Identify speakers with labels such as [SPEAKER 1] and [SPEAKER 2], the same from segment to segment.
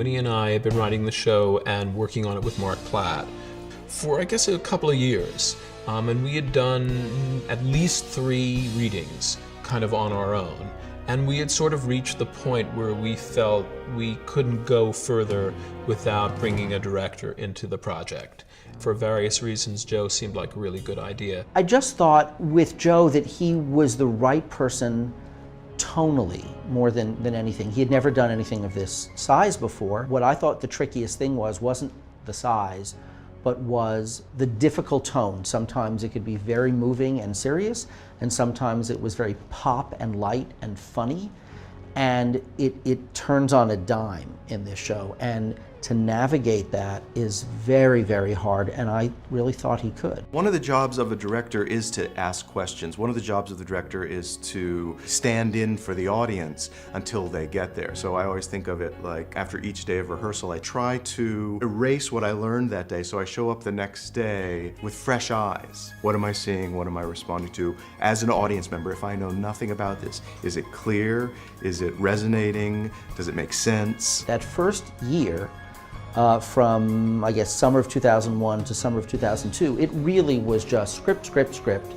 [SPEAKER 1] Winnie and I had been writing the show and working on it with Mark Platt for, I guess, a couple of years. And we had done at least 3 readings kind of on our own. And we had sort of reached the point where we felt we couldn't go further without bringing a director into the project. For various reasons, Joe seemed like a really good idea.
[SPEAKER 2] I just thought with Joe that he was the right person tonally more than anything. He had never done anything of this size before. What I thought the trickiest thing wasn't the size, but was the difficult tone. Sometimes it could be very moving and serious, and sometimes it was very pop and light and funny. And it turns on a dime in this show. And to navigate that is very, very hard, and I really thought he could.
[SPEAKER 3] One of the jobs of a director is to ask questions. One of the jobs of the director is to stand in for the audience until they get there. So I always think of it like after each day of rehearsal, I try to erase what I learned that day, so I show up the next day with fresh eyes. What am I seeing? What am I responding to? As an audience member, if I know nothing about this, is it clear? Is it resonating? Does it make sense?
[SPEAKER 2] That first year, from, I guess, summer of 2001 to summer of 2002, it really was just script, script, script.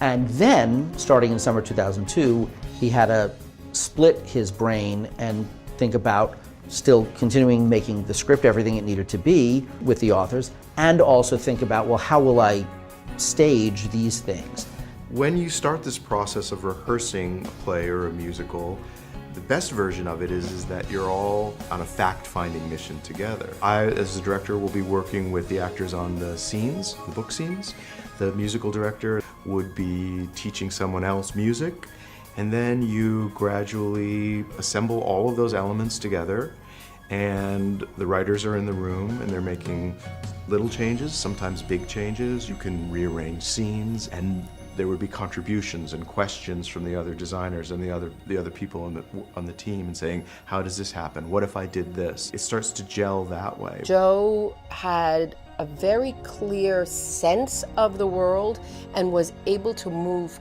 [SPEAKER 2] And then, starting in summer 2002, he had to split his brain and think about still continuing making the script everything it needed to be with the authors, and also think about, well, how will I stage these things?
[SPEAKER 3] When you start this process of rehearsing a play or a musical, the best version of it is that you're all on a fact-finding mission together. I, as the director, will be working with the actors on the scenes, the book scenes. The musical director would be teaching someone else music, and then you gradually assemble all of those elements together, and the writers are in the room and they're making little changes, sometimes big changes. You can rearrange scenes, and there would be contributions and questions from the other designers and the other people on the team, and saying, how does this happen? What if I did this? It starts to gel that way.
[SPEAKER 4] Joe had a very clear sense of the world and was able to move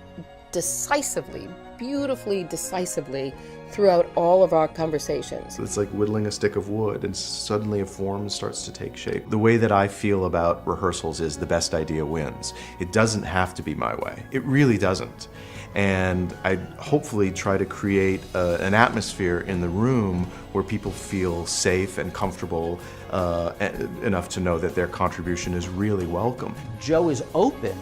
[SPEAKER 4] decisively, beautifully decisively, throughout all of our conversations.
[SPEAKER 3] It's like whittling a stick of wood, and suddenly a form starts to take shape. The way that I feel about rehearsals is the best idea wins. It doesn't have to be my way. It really doesn't. And I hopefully try to create an atmosphere in the room where people feel safe and comfortable enough to know that their contribution is really welcome.
[SPEAKER 2] Joe is open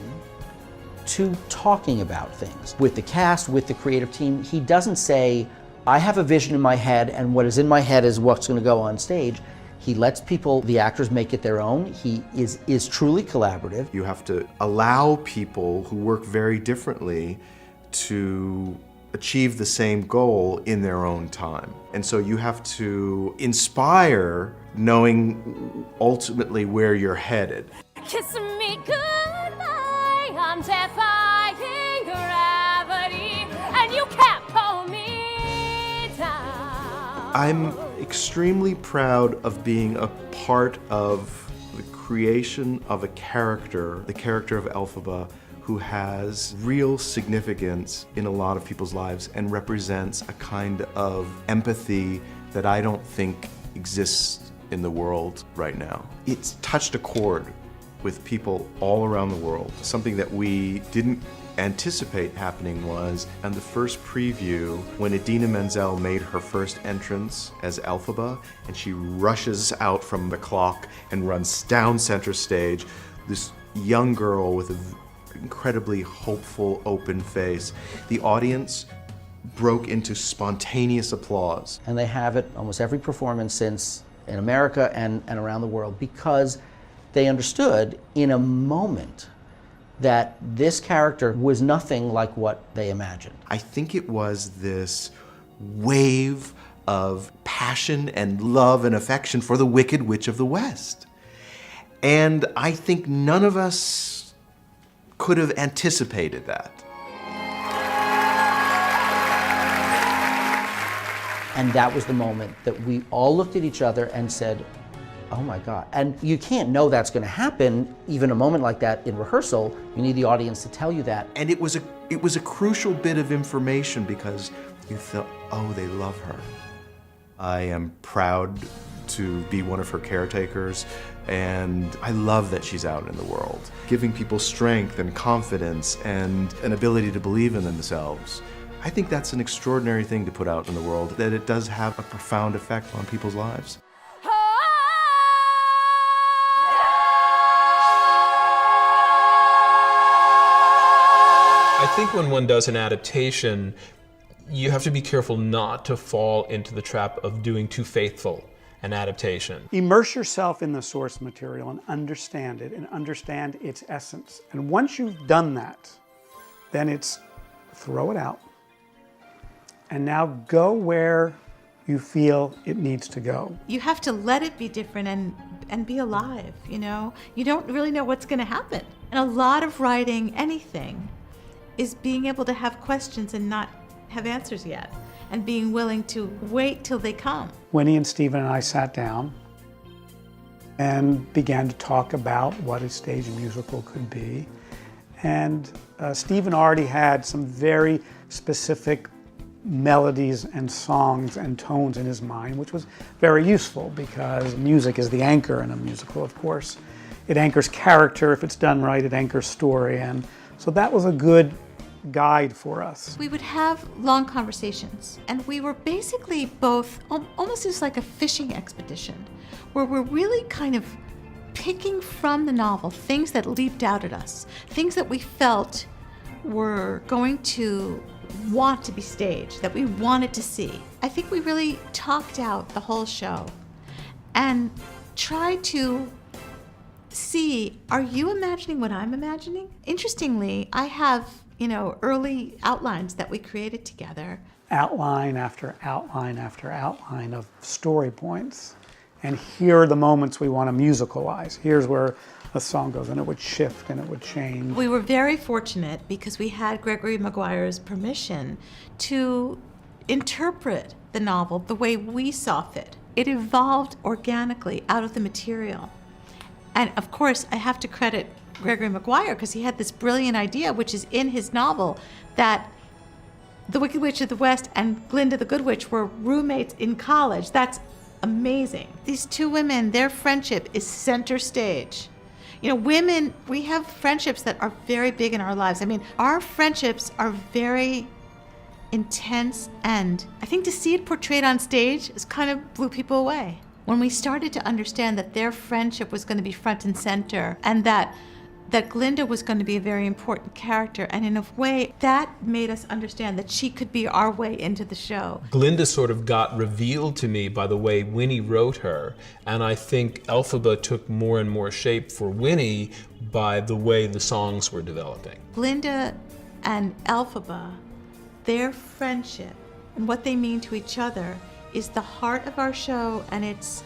[SPEAKER 2] to talking about things with the cast, with the creative team. He doesn't say, I have a vision in my head, and what is in my head is what's going to go on stage. He lets people, the actors, make it their own. He is truly collaborative.
[SPEAKER 3] You have to allow people who work very differently to achieve the same goal in their own time. And so you have to inspire knowing ultimately where you're headed.
[SPEAKER 5] Kiss me goodbye, I'm defying gravity, and you can't pull me down.
[SPEAKER 3] I'm extremely proud of being a part of the creation of a character, the character of Elphaba, who has real significance in a lot of people's lives and represents a kind of empathy that I don't think exists in the world right now. It's touched a chord with people all around the world. Something that we didn't anticipate happening was, on the first preview, when Idina Menzel made her first entrance as Elphaba, and she rushes out from the clock and runs down center stage, this young girl with an incredibly hopeful, open face. The audience broke into spontaneous applause.
[SPEAKER 2] And they have it almost every performance since in America and around the world, because they understood in a moment that this character was nothing like what they imagined.
[SPEAKER 3] I think it was this wave of passion and love and affection for the Wicked Witch of the West. And I think none of us could have anticipated that.
[SPEAKER 2] And that was the moment that we all looked at each other and said, oh my God. And you can't know that's going to happen, even a moment like that in rehearsal. You need the audience to tell you that.
[SPEAKER 3] And it was a crucial bit of information, because you thought, oh, they love her. I am proud to be one of her caretakers. And I love that she's out in the world, giving people strength and confidence and an ability to believe in themselves. I think that's an extraordinary thing to put out in the world, that it does have a profound effect on people's lives.
[SPEAKER 1] I think when one does an adaptation, you have to be careful not to fall into the trap of doing too faithful an adaptation.
[SPEAKER 6] Immerse yourself in the source material and understand it and understand its essence. And once you've done that, then it's throw it out and now go where you feel it needs to go.
[SPEAKER 7] You have to let it be different and be alive, you know? You don't really know what's going to happen. And a lot of writing anything is being able to have questions and not have answers yet, and being willing to wait till they come.
[SPEAKER 6] Winnie and Stephen and I sat down and began to talk about what a stage musical could be. And Stephen already had some very specific melodies and songs and tones in his mind, which was very useful because music is the anchor in a musical, of course. It anchors character if it's done right, it anchors story, and so that was a good guide for us.
[SPEAKER 7] We would have long conversations, and we were basically both almost as like a fishing expedition, where we're really kind of picking from the novel things that leaped out at us, things that we felt were going to want to be staged, that we wanted to see. I think we really talked out the whole show and tried to see, are you imagining what I'm imagining? Interestingly, I have, early outlines that we created together.
[SPEAKER 6] Outline after outline after outline of story points. And here are the moments we want to musicalize. Here's where a song goes, and it would shift and it would change.
[SPEAKER 7] We were very fortunate because we had Gregory Maguire's permission to interpret the novel the way we saw fit. It evolved organically out of the material. And of course, I have to credit Gregory Maguire because he had this brilliant idea, which is in his novel, that the Wicked Witch of the West and Glinda the Good Witch were roommates in college. That's amazing. These two women, their friendship is center stage. Women, we have friendships that are very big in our lives. I mean, our friendships are very intense, and I think to see it portrayed on stage is kind of blew people away. When we started to understand that their friendship was going to be front and center, and that Glinda was going to be a very important character, and in a way, that made us understand that she could be our way into the show.
[SPEAKER 1] Glinda sort of got revealed to me by the way Winnie wrote her, and I think Elphaba took more and more shape for Winnie by the way the songs were developing.
[SPEAKER 7] Glinda and Elphaba, their friendship and what they mean to each other is the heart of our show, and it's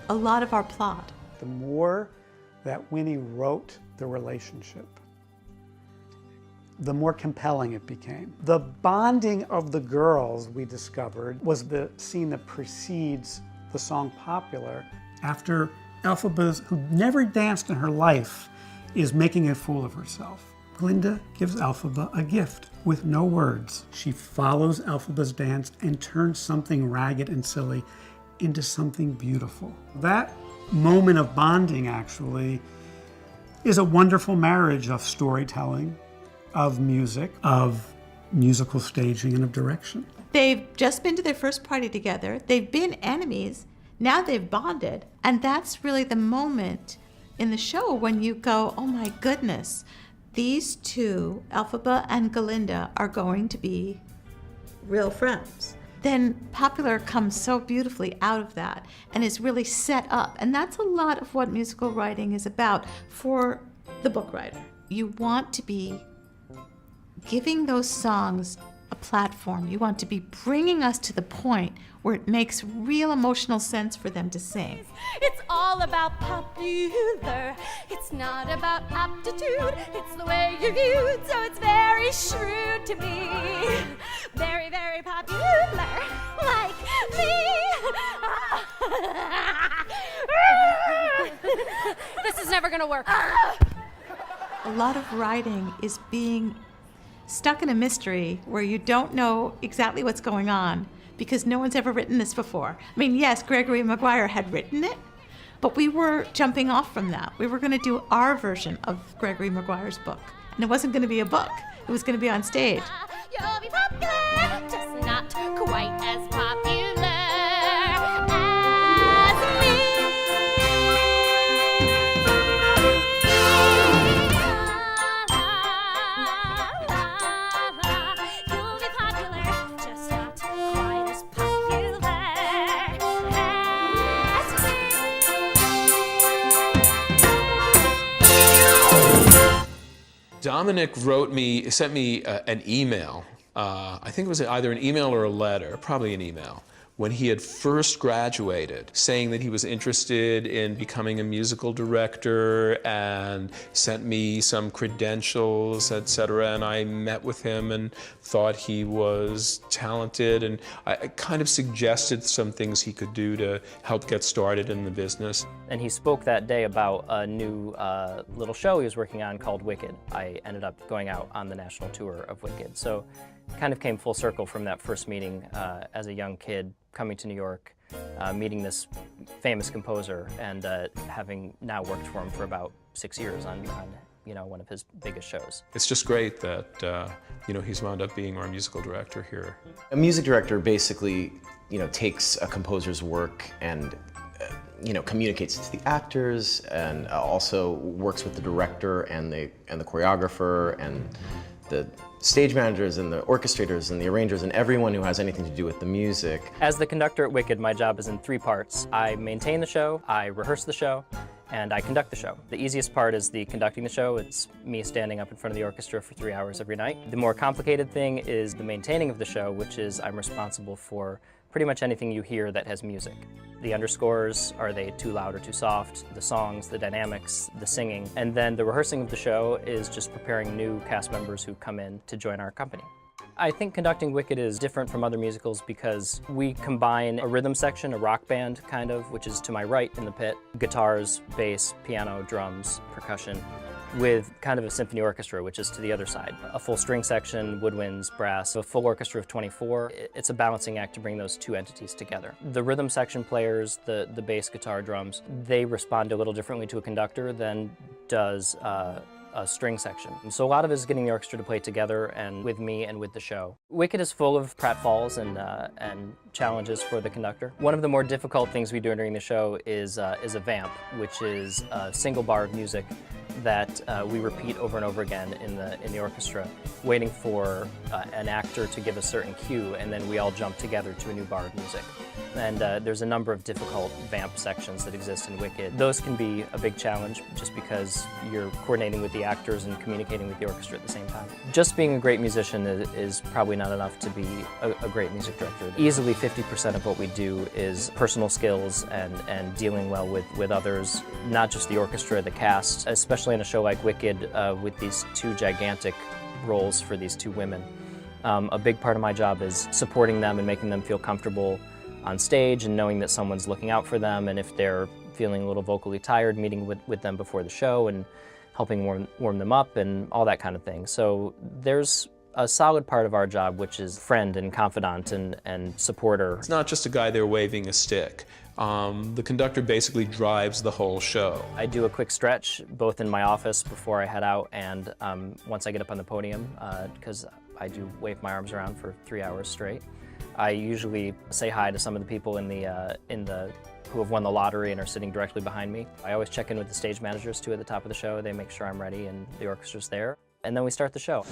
[SPEAKER 7] a lot of our plot.
[SPEAKER 6] The more that Winnie wrote the relationship, the more compelling it became. The bonding of the girls, we discovered, was the scene that precedes the song Popular. After Elphaba, who never danced in her life, is making a fool of herself, Glinda gives Elphaba a gift with no words. She follows Elphaba's dance and turns something ragged and silly into something beautiful. That moment of bonding, actually, is a wonderful marriage of storytelling, of music, of musical staging, and of direction.
[SPEAKER 7] They've just been to their first party together. They've been enemies. Now they've bonded. And that's really the moment in the show when you go, oh my goodness, these two, Elphaba and Glinda, are going to be real friends. Then Popular comes so beautifully out of that and is really set up. And that's a lot of what musical writing is about for the book writer. You want to be giving those songs a platform. You want to be bringing us to the point where it makes real emotional sense for them to sing.
[SPEAKER 5] It's all about popular. It's not about aptitude. It's the way you're viewed, so it's very shrewd to be very, very popular, like me. This is never gonna work.
[SPEAKER 7] A lot of writing is being stuck in a mystery where you don't know exactly what's going on. because no one's ever written this before. I mean, yes, Gregory Maguire had written it, but we were jumping off from that. We were going to do our version of Gregory Maguire's book. And it wasn't going to be a book. It was going to be on stage.
[SPEAKER 5] You'll be popular, just not quite as popular as me. You'll be popular, just not quite as popular as me.
[SPEAKER 1] Dominic sent me an email. I think it was either an email or a letter, probably an email, when he had first graduated, saying that he was interested in becoming a musical director and sent me some credentials, etc. And I met with him and thought he was talented, and I kind of suggested some things he could do to help get started in the business.
[SPEAKER 8] And he spoke that day about a new little show he was working on called Wicked. I ended up going out on the national tour of Wicked. So kind of came full circle from that first meeting as a young kid coming to New York, meeting this famous composer, and having now worked for him for about 6 years on one of his biggest shows.
[SPEAKER 1] It's just great that he's wound up being our musical director here.
[SPEAKER 9] A music director basically takes a composer's work and communicates it to the actors, and also works with the director and the choreographer and the stage managers and the orchestrators and the arrangers and everyone who has anything to do with the music.
[SPEAKER 8] As the conductor at Wicked, my job is in 3 parts. I maintain the show, I rehearse the show, and I conduct the show. The easiest part is the conducting the show. It's me standing up in front of the orchestra for 3 hours every night. The more complicated thing is the maintaining of the show, which is I'm responsible for pretty much anything you hear that has music. The underscores, are they too loud or too soft? The songs, the dynamics, the singing. And then the rehearsing of the show is just preparing new cast members who come in to join our company. I think conducting Wicked is different from other musicals because we combine a rhythm section, a rock band kind of, which is to my right in the pit, guitars, bass, piano, drums, percussion, with kind of a symphony orchestra, which is to the other side. A full string section, woodwinds, brass, a full orchestra of 24. It's a balancing act to bring those two entities together. The rhythm section players, the bass, guitar, drums, they respond a little differently to a conductor than does a string section. So a lot of it is getting the orchestra to play together and with me and with the show. Wicked is full of pratfalls and challenges for the conductor. One of the more difficult things we do during the show is a vamp, which is a single bar of music that we repeat over and over again in the orchestra, waiting for an actor to give a certain cue, and then we all jump together to a new bar of music. And there's a number of difficult vamp sections that exist in Wicked. Those can be a big challenge just because you're coordinating with the actors and communicating with the orchestra at the same time. Just being a great musician is probably not enough to be a great music director. Easily 50% of what we do is personal skills and dealing well with others, not just the orchestra, the cast, especially in a show like Wicked with these 2 gigantic roles for these 2 women. A big part of my job is supporting them and making them feel comfortable on stage and knowing that someone's looking out for them, and if they're feeling a little vocally tired, meeting with them before the show and helping warm them up and all that kind of thing. So there's a solid part of our job, which is friend and confidant and supporter.
[SPEAKER 1] It's not just a guy there waving a stick. The conductor basically drives the whole show.
[SPEAKER 8] I do a quick stretch, both in my office before I head out and once I get up on the podium, because I do wave my arms around for 3 hours straight. I usually say hi to some of the people in the who have won the lottery and are sitting directly behind me. I always check in with the stage managers too at the top of the show. They make sure I'm ready and the orchestra's there. And then we start the show.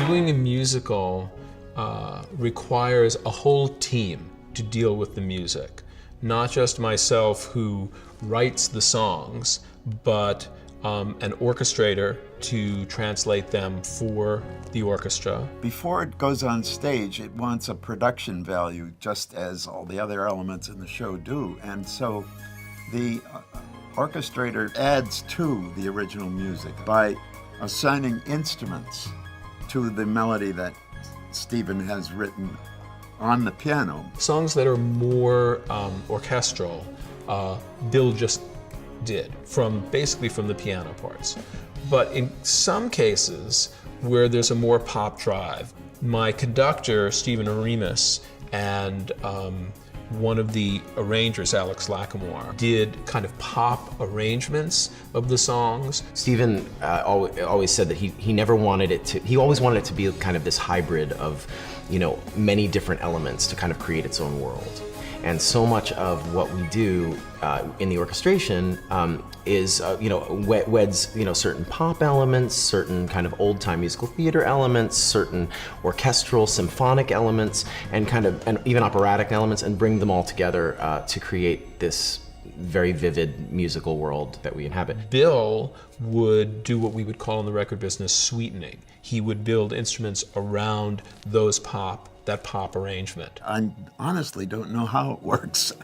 [SPEAKER 1] Doing a musical requires a whole team to deal with the music. Not just myself who writes the songs, but an orchestrator to translate them for the orchestra.
[SPEAKER 10] Before it goes on stage, it wants a production value, just as all the other elements in the show do. And so the orchestrator adds to the original music by assigning instruments to the melody that Stephen has written on the piano.
[SPEAKER 1] Songs that are more orchestral, Bill just did, basically from the piano parts. But in some cases where there's a more pop drive, my conductor, Stephen Aremus, and one of the arrangers, Alex Lackamore, did kind of pop arrangements of the songs.
[SPEAKER 9] Stephen always said that he never wanted it to, he always wanted it to be kind of this hybrid of, many different elements to kind of create its own world. And so much of what we do in the orchestration is, weds, certain pop elements, certain kind of old-time musical theater elements, certain orchestral, symphonic elements, and even operatic elements, and bring them all together to create this very vivid musical world that we inhabit.
[SPEAKER 1] Bill would do what we would call in the record business sweetening. He would build instruments around that pop arrangement.
[SPEAKER 10] I honestly don't know how it works.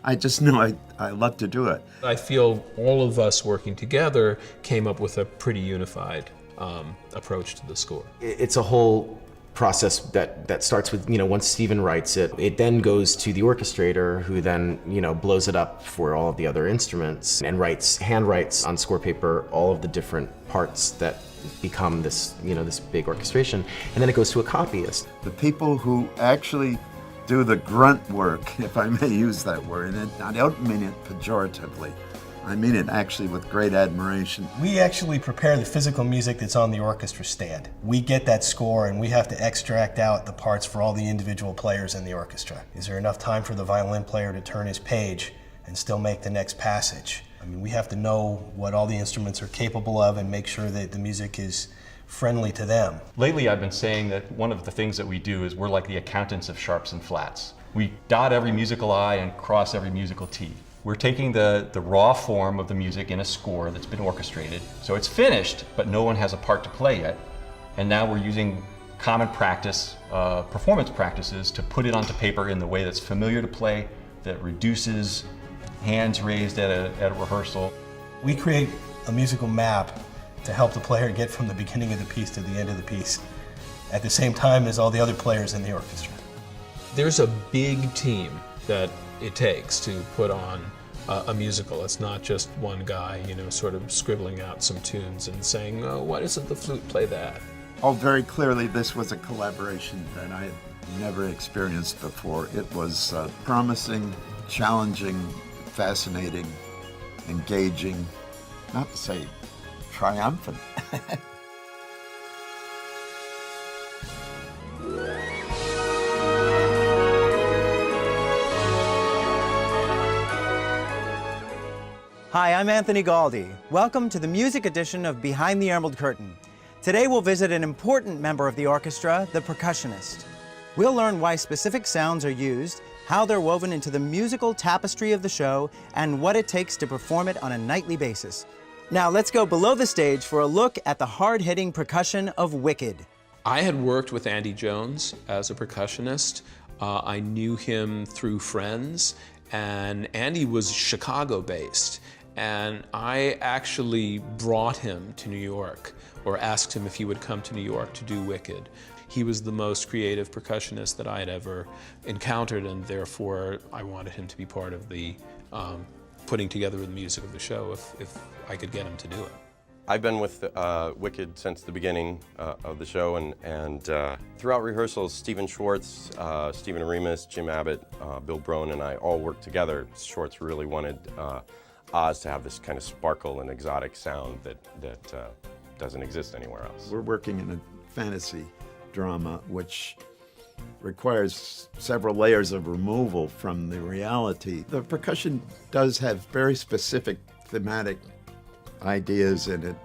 [SPEAKER 10] I just know I love to do it.
[SPEAKER 1] I feel all of us working together came up with a pretty unified approach to the score.
[SPEAKER 9] It's a whole process that starts with, once Stephen writes it, it then goes to the orchestrator, who then, blows it up for all of the other instruments and hand writes on score paper all of the different parts that become this, this big orchestration, and then it goes to a copyist.
[SPEAKER 10] The people who actually do the grunt work, if I may use that word, and I don't mean it pejoratively, I mean it actually with great admiration.
[SPEAKER 11] We actually prepare the physical music that's on the orchestra stand. We get that score and we have to extract out the parts for all the individual players in the orchestra. Is there enough time for the violin player to turn his page and still make the next passage? I mean, we have to know what all the instruments are capable of and make sure that the music is friendly to them.
[SPEAKER 12] Lately, I've been saying that one of the things that we do is we're like the accountants of sharps and flats. We dot every musical I and cross every musical T. We're taking the raw form of the music in a score that's been orchestrated. So it's finished, but no one has a part to play yet. And now we're using common practice, performance practices, to put it onto paper in the way that's familiar to play, that reduces hands raised at a rehearsal.
[SPEAKER 11] We create a musical map to help the player get from the beginning of the piece to the end of the piece at the same time as all the other players in the orchestra.
[SPEAKER 1] There's a big team that it takes to put on a musical. It's not just one guy, sort of scribbling out some tunes and saying, oh, why doesn't the flute play that?
[SPEAKER 10] Oh, very clearly this was a collaboration that I had never experienced before. It was promising, challenging, fascinating, engaging, not to say triumphant.
[SPEAKER 13] Hi, I'm Anthony Galdi. Welcome to the music edition of Behind the Emerald Curtain. Today we'll visit an important member of the orchestra, the percussionist. We'll learn why specific sounds are used, how they're woven into the musical tapestry of the show, and what it takes to perform it on a nightly basis. Now let's go below the stage for a look at the hard-hitting percussion of Wicked.
[SPEAKER 1] I had worked with Andy Jones as a percussionist. I knew him through friends, and Andy was Chicago-based. And I actually brought him to New York, or asked him if he would come to New York to do Wicked. He was the most creative percussionist that I had ever encountered, and therefore I wanted him to be part of the putting together the music of the show if I could get him to do it.
[SPEAKER 14] I've been with Wicked since the beginning of the show, and throughout rehearsals, Stephen Schwartz, Stephen Aremus, Jim Abbott, Bill Broen, and I all worked together. Schwartz really wanted Oz to have this kind of sparkle and exotic sound that doesn't exist anywhere else.
[SPEAKER 10] We're working in a fantasy drama which requires several layers of removal from the reality. The percussion does have very specific thematic ideas in it.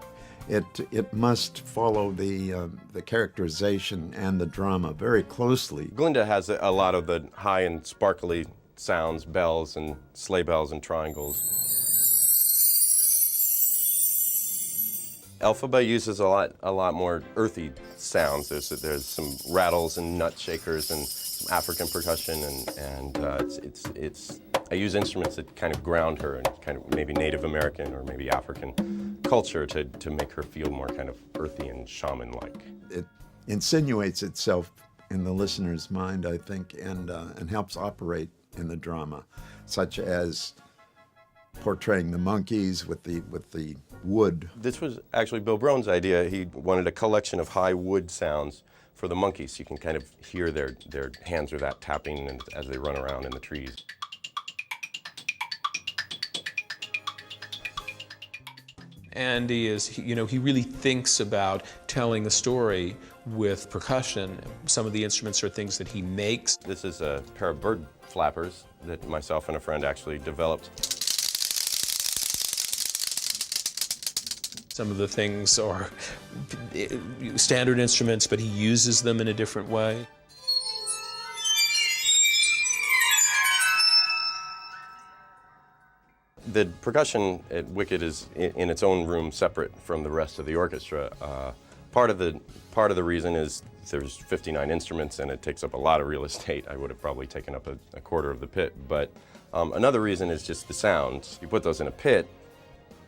[SPEAKER 10] It must follow the characterization and the drama very closely.
[SPEAKER 14] Glinda has a lot of the high and sparkly sounds, bells and sleigh bells and triangles. Elphaba uses a lot more earthy sounds. There's some rattles and nut shakers and some African percussion, and I use instruments that kind of ground her in kind of maybe Native American or maybe African culture to make her feel more kind of earthy and shaman-like.
[SPEAKER 10] It insinuates itself in the listener's mind, I think, and helps operate in the drama, such as portraying the monkeys with the wood.
[SPEAKER 14] This was actually Bill Brown's idea. He wanted a collection of high wood sounds for the monkeys, so you can kind of hear their hands or that tapping as they run around in the trees.
[SPEAKER 1] Andy is, he really thinks about telling a story with percussion. Some of the instruments are things that he makes.
[SPEAKER 14] This is a pair of bird flappers that myself and a friend actually developed.
[SPEAKER 1] Some of the things are standard instruments, but he uses them in a different way.
[SPEAKER 14] The percussion at Wicked is in its own room, separate from the rest of the orchestra. Part of the reason is there's 59 instruments and it takes up a lot of real estate. I would have probably taken up a quarter of the pit. But another reason is just the sounds. You put those in a pit,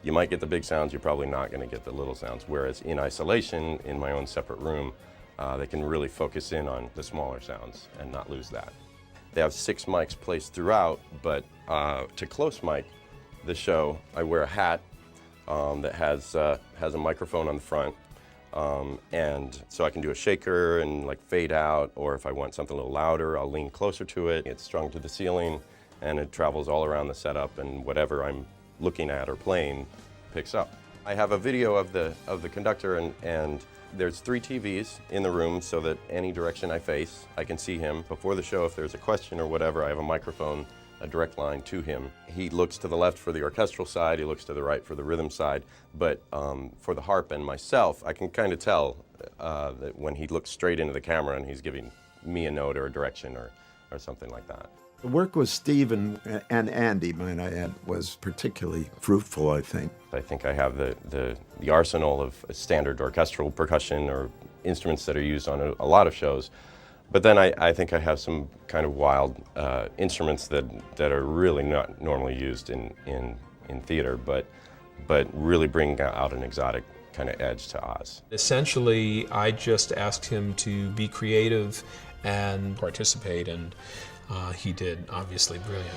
[SPEAKER 14] you might get the big sounds, you're probably not going to get the little sounds. Whereas in isolation, in my own separate room, they can really focus in on the smaller sounds and not lose that. They have 6 mics placed throughout, but to close mic the show, I wear a hat that has a microphone on the front, and so I can do a shaker and like fade out, or if I want something a little louder, I'll lean closer to it. It's strung to the ceiling, and it travels all around the setup, and whatever I'm looking at or playing picks up. I have a video of the conductor, and there's 3 TVs in the room so that any direction I face, I can see him. Before the show, if there's a question or whatever, I have a microphone, a direct line to him. He looks to the left for the orchestral side, he looks to the right for the rhythm side, but for the harp and myself, I can kind of tell that when he looks straight into the camera and he's giving me a note or a direction or something like that.
[SPEAKER 10] The work with Steve and Andy, might I add, was particularly fruitful, I think.
[SPEAKER 14] I think I have the arsenal of standard orchestral percussion or instruments that are used on a lot of shows. But then I think I have some kind of wild instruments that are really not normally used in theater, but really bring out an exotic kind of edge to Oz.
[SPEAKER 1] Essentially, I just asked him to be creative and participate, and he did, obviously, brilliantly.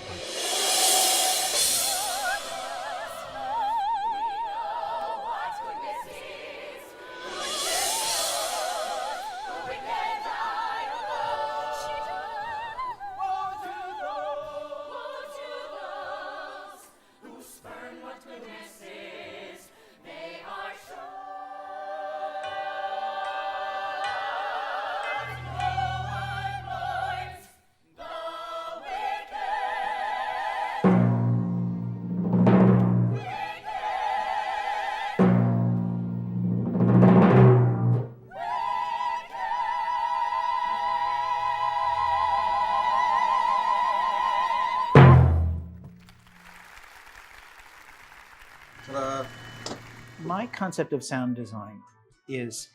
[SPEAKER 15] My concept of sound design is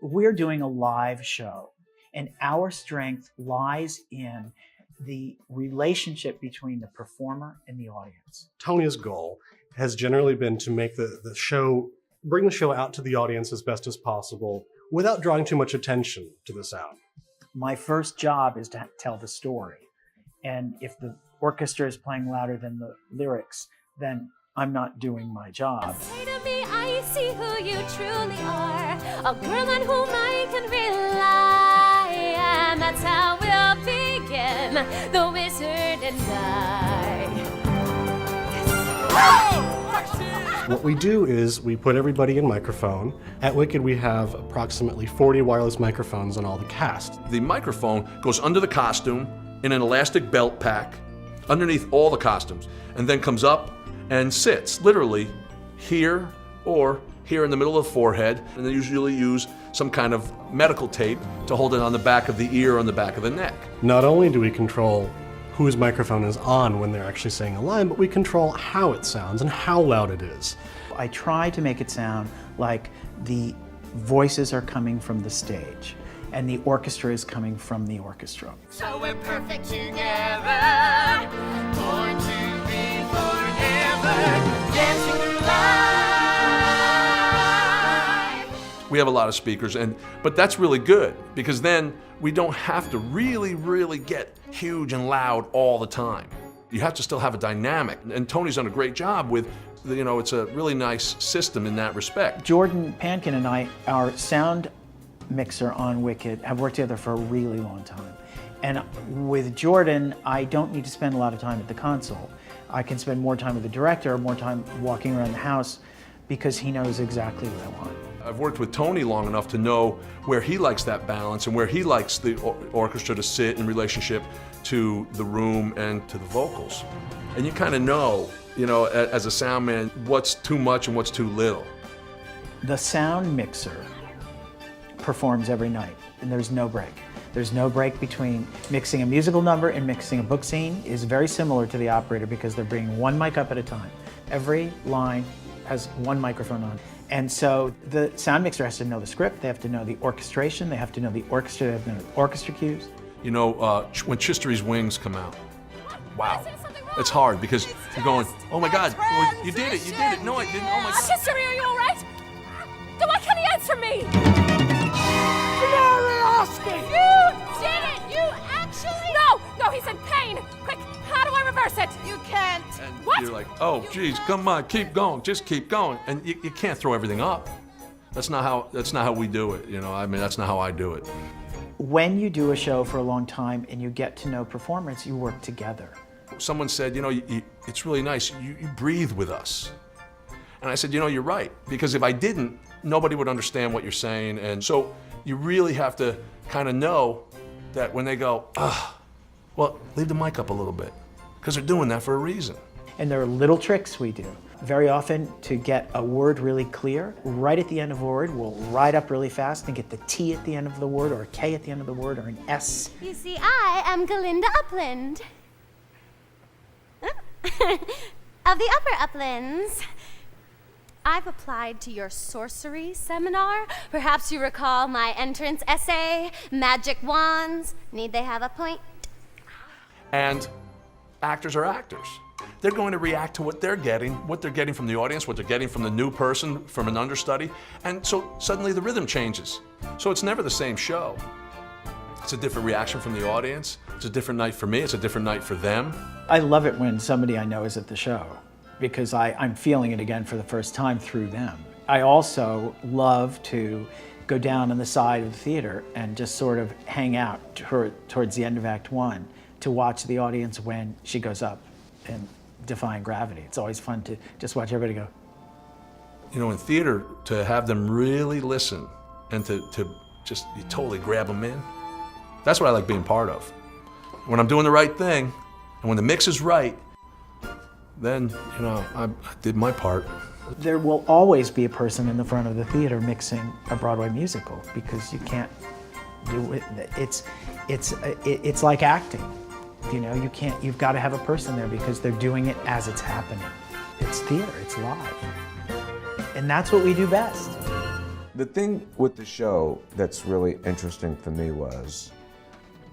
[SPEAKER 15] we're doing a live show, and our strength lies in the relationship between the performer and the audience.
[SPEAKER 16] Tonia's goal has generally been to make the show, bring the show out to the audience as best as possible without drawing too much attention to the sound.
[SPEAKER 15] My first job is to tell the story. And if the orchestra is playing louder than the lyrics, then I'm not doing my job.
[SPEAKER 5] Say to me, I see who you truly are, a girl on whom I can rely, and that's how we'll begin, the wizard and I.
[SPEAKER 16] What we do is we put everybody in microphone. At Wicked, we have approximately 40 wireless microphones on all the cast.
[SPEAKER 17] The microphone goes under the costume in an elastic belt pack, underneath all the costumes, and then comes up and sits literally here or here in the middle of the forehead, and they usually use some kind of medical tape to hold it on the back of the ear or on the back of the neck.
[SPEAKER 16] Not only do we control whose microphone is on when they're actually saying a line, but we control how it sounds and how loud it is.
[SPEAKER 15] I try to make it sound like the voices are coming from the stage and the orchestra is coming from the orchestra.
[SPEAKER 5] So we're perfect together, born to be forever, dancing through life.
[SPEAKER 17] We have a lot of speakers, but that's really good because then we don't have to really get huge and loud all the time. you have to still have a dynamic. And Tony's done a great job with, you know, it's a really nice system in that respect.
[SPEAKER 15] Jordan Pankin and I, our sound mixer on Wicked, have worked together for a really long time. And with Jordan, I don't need to spend a lot of time at the console. I can spend more time with the director, more time walking around the house, because he knows exactly what I want.
[SPEAKER 17] I've worked with Tony long enough to know where he likes that balance and where he likes the orchestra to sit in relationship to the room and to the vocals. And you kind of know, you know, as a sound man, what's too much and what's too little.
[SPEAKER 15] The sound mixer performs every night, and there's no break. There's no break between mixing a musical number and mixing a book scene. Is very similar to the operator because they're bringing one mic up at a time. Every line has one microphone on. And so the sound mixer has to know the script, they have to know the orchestration, they have to know the orchestra, they have to know the orchestra cues.
[SPEAKER 17] You know, when Chistery's Wings come out, wow. It's hard because you're going, oh my God, well, you did it. No, I didn't, oh my God.
[SPEAKER 5] Chistery, are you all right? Then why can't he answer me?
[SPEAKER 18] Curiosity!
[SPEAKER 5] You did it! You actually... No, he's in pain. Quick, how do I reverse it? You can't.
[SPEAKER 17] And
[SPEAKER 5] What?
[SPEAKER 17] you're like, oh, geez, come on, keep going, just keep going. And you can't throw everything up. That's not how we do it, you know, I mean, that's not how I do it.
[SPEAKER 15] When you do a show for a long time and you get to know performance, you work together.
[SPEAKER 17] Someone said, you know, it's really nice, you breathe with us. And I said, you know, you're right, because if I didn't, nobody would understand what you're saying. And so you really have to kind of know that when they go, well, leave the mic up a little bit, because they're doing that for a reason.
[SPEAKER 15] And there are little tricks we do. Very often, to get a word really clear, right at the end of a word, we'll ride up really fast and get the T at the end of the word, or a K at the end of the word, or an S.
[SPEAKER 5] You see, I am Galinda Upland. Of the Upper Uplands. I've applied to your sorcery seminar. Perhaps you recall my entrance essay, magic wands. Need they have a point?
[SPEAKER 17] And actors are actors. They're going to react to what they're getting from the audience, what they're getting from the new person, from an understudy, and so suddenly the rhythm changes. So it's never the same show. It's a different reaction from the audience. It's a different night for me, it's a different night for them.
[SPEAKER 15] I love it when somebody I know is at the show, because I'm feeling it again for the first time through them. I also love to go down on the side of the theater and just sort of hang out towards the end of Act 1 to watch the audience when she goes up and Defying Gravity. It's always fun to just watch everybody go.
[SPEAKER 17] You know, in theater, to have them really listen and to just you totally grab them in, that's what I like being part of. When I'm doing the right thing, and when the mix is right, then, you know, I did my part.
[SPEAKER 15] There will always be a person in the front of the theater mixing a Broadway musical, because you can't do it. It's like acting. You know, you've got to have a person there because they're doing it as it's happening. It's theater, it's live. And that's what we do best.
[SPEAKER 19] The thing with the show that's really interesting for me was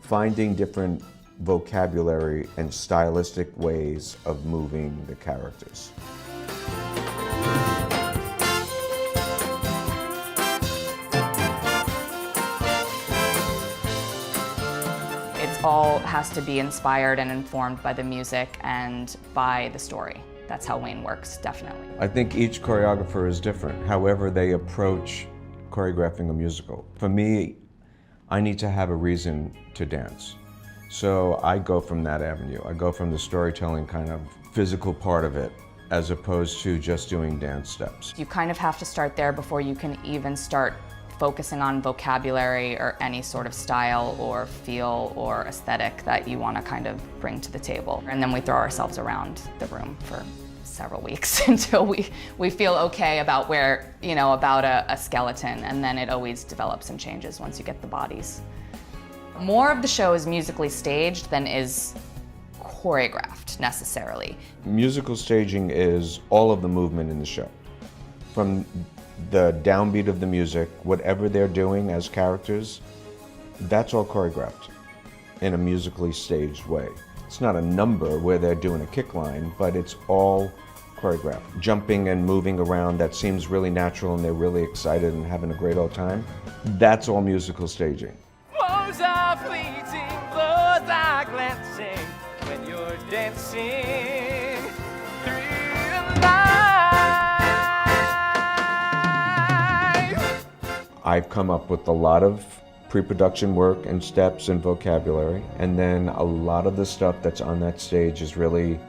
[SPEAKER 19] finding different vocabulary and stylistic ways of moving the characters.
[SPEAKER 20] All has to be inspired and informed by the music and by the story. That's how Wayne works, definitely.
[SPEAKER 19] I think each choreographer is different, however they approach choreographing a musical. For me, I need to have a reason to dance. So I go from that avenue. I go from the storytelling kind of physical part of it, as opposed to just doing dance steps.
[SPEAKER 20] You kind of have to start there before you can even start focusing on vocabulary or any sort of style or feel or aesthetic that you want to kind of bring to the table. And then we throw ourselves around the room for several weeks until we feel okay about where, you know, about a skeleton, and then it always develops and changes once you get the bodies. More of the show is musically staged than is choreographed necessarily.
[SPEAKER 19] Musical staging is all of the movement in the show. From the downbeat of the music, whatever they're doing as characters, that's all choreographed in a musically staged way. It's not a number where they're doing a kick line, but it's all choreographed. Jumping and moving around, that seems really natural and they're really excited and having a great old time. That's all musical staging.
[SPEAKER 18] Clothes are fleeting, clothes are glancing when you're dancing through the night.
[SPEAKER 19] I've come up with a lot of pre-production work and steps and vocabulary, and then a lot of the stuff that's on that stage is really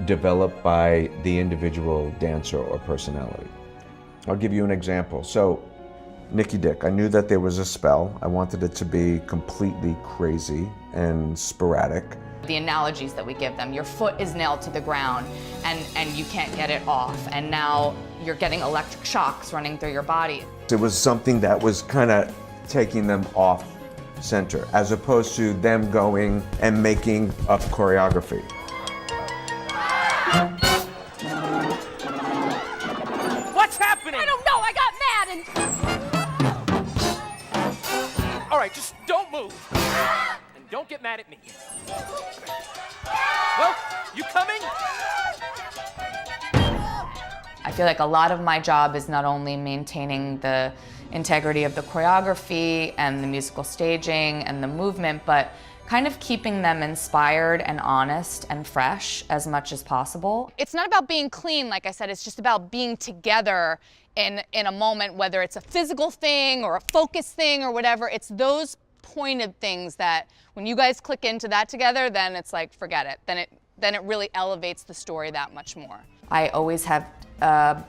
[SPEAKER 19] developed by the individual dancer or personality. I'll give you an example. So, Nicky Dick, I knew that there was a spell. I wanted it to be completely crazy and sporadic.
[SPEAKER 20] The analogies that we give them, your foot is nailed to the ground and you can't get it off, and now you're getting electric shocks running through your body.
[SPEAKER 19] It was something that was kind of taking them off center, as opposed to them going and making up choreography.
[SPEAKER 18] What's happening?
[SPEAKER 5] I don't know, I got mad and...
[SPEAKER 18] All right, just don't move. And don't get mad at me. Well, you coming?
[SPEAKER 20] I feel like a lot of my job is not only maintaining the integrity of the choreography and the musical staging and the movement, but kind of keeping them inspired and honest and fresh as much as possible.
[SPEAKER 21] It's not about being clean, like I said, it's just about being together in a moment, whether it's a physical thing or a focus thing or whatever. It's those pointed things that when you guys click into that together, then it's like, forget it. Then it really elevates the story that much more.
[SPEAKER 20] I always have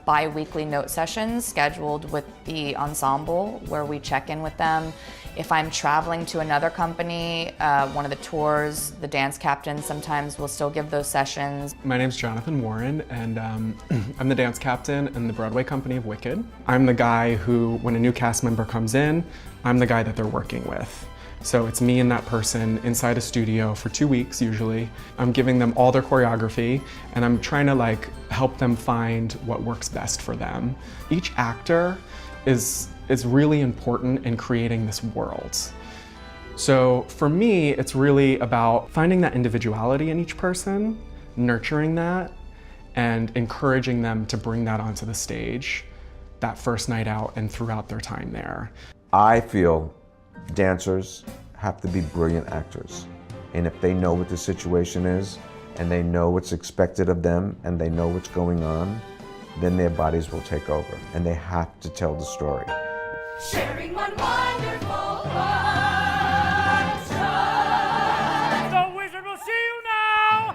[SPEAKER 20] bi-weekly note sessions scheduled with the ensemble where we check in with them. If I'm traveling to another company, one of the tours, the dance captain sometimes will still give those sessions.
[SPEAKER 22] My name's Jonathan Warren, and I'm the dance captain in the Broadway company of Wicked. I'm the guy who, when a new cast member comes in, I'm the guy that they're working with. So it's me and that person inside a studio for 2 weeks usually. I'm giving them all their choreography and I'm trying to help them find what works best for them. Each actor is really important in creating this world. So for me, it's really about finding that individuality in each person, nurturing that, and encouraging them to bring that onto the stage that first night out and throughout their time there.
[SPEAKER 19] I feel dancers have to be brilliant actors. And if they know what the situation is, and they know what's expected of them, and they know what's going on, then their bodies will take over, and they have to tell the story.
[SPEAKER 5] Sharing one wonderful orchestra.
[SPEAKER 18] The wizard will see you now!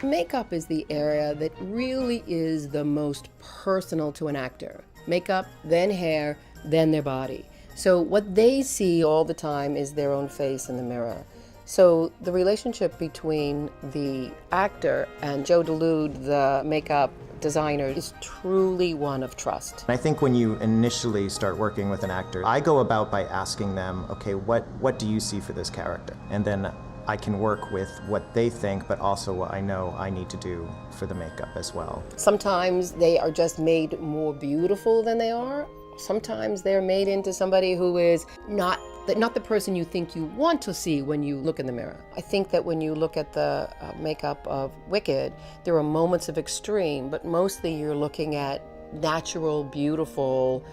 [SPEAKER 4] Makeup is the area that really is the most personal to an actor. Makeup, then hair, then their body. So what they see all the time is their own face in the mirror. So the relationship between the actor and Joe DeLude, the makeup designer, is truly one of trust.
[SPEAKER 23] I think when you initially start working with an actor, I go about by asking them, okay, what do you see for this character? And then I can work with what they think, but also what I know I need to do for the makeup as well.
[SPEAKER 4] Sometimes they are just made more beautiful than they are. Sometimes they're made into somebody who is not the person you think you want to see when you look in the mirror. I think that when you look at the makeup of Wicked, there are moments of extreme, but mostly you're looking at natural, beautiful,